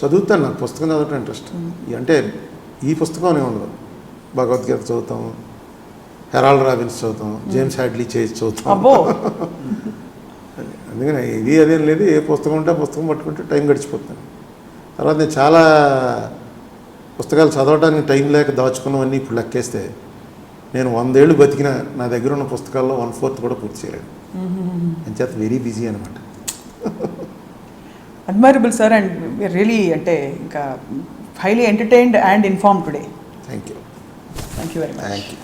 చదువుతాను, నాకు పుస్తకం చదవటం ఇంట్రెస్ట్. అంటే ఈ పుస్తకం అనే ఉండదు, భగవద్గీత చదువుతాము, హెరాల్డ్ రాబిన్స్ చదువుతాం, జేమ్స్ హ్యాడ్లీ చేసి చదువుతాం. అందుకని ఇది అదేం లేదు, ఏ పుస్తకం ఉంటే పుస్తకం పట్టుకుంటే టైం గడిచిపోతాను. తర్వాత నేను చాలా పుస్తకాలు చదవడానికి టైం లేక దాచుకున్నవన్నీ ఇప్పుడు లెక్కేస్తే నేను 100 ఏళ్ళు బతికినా నా దగ్గర ఉన్న పుస్తకాల్లో 1/4 కూడా పూర్తి చేయలేదు. అంచేత వెరీ బిజీ అనమాట. అడ్మైరబుల్ సార్, అండ్ రియలీ అంటే ఇంకా highly entertained and informed today. Thank you very much. Thank you.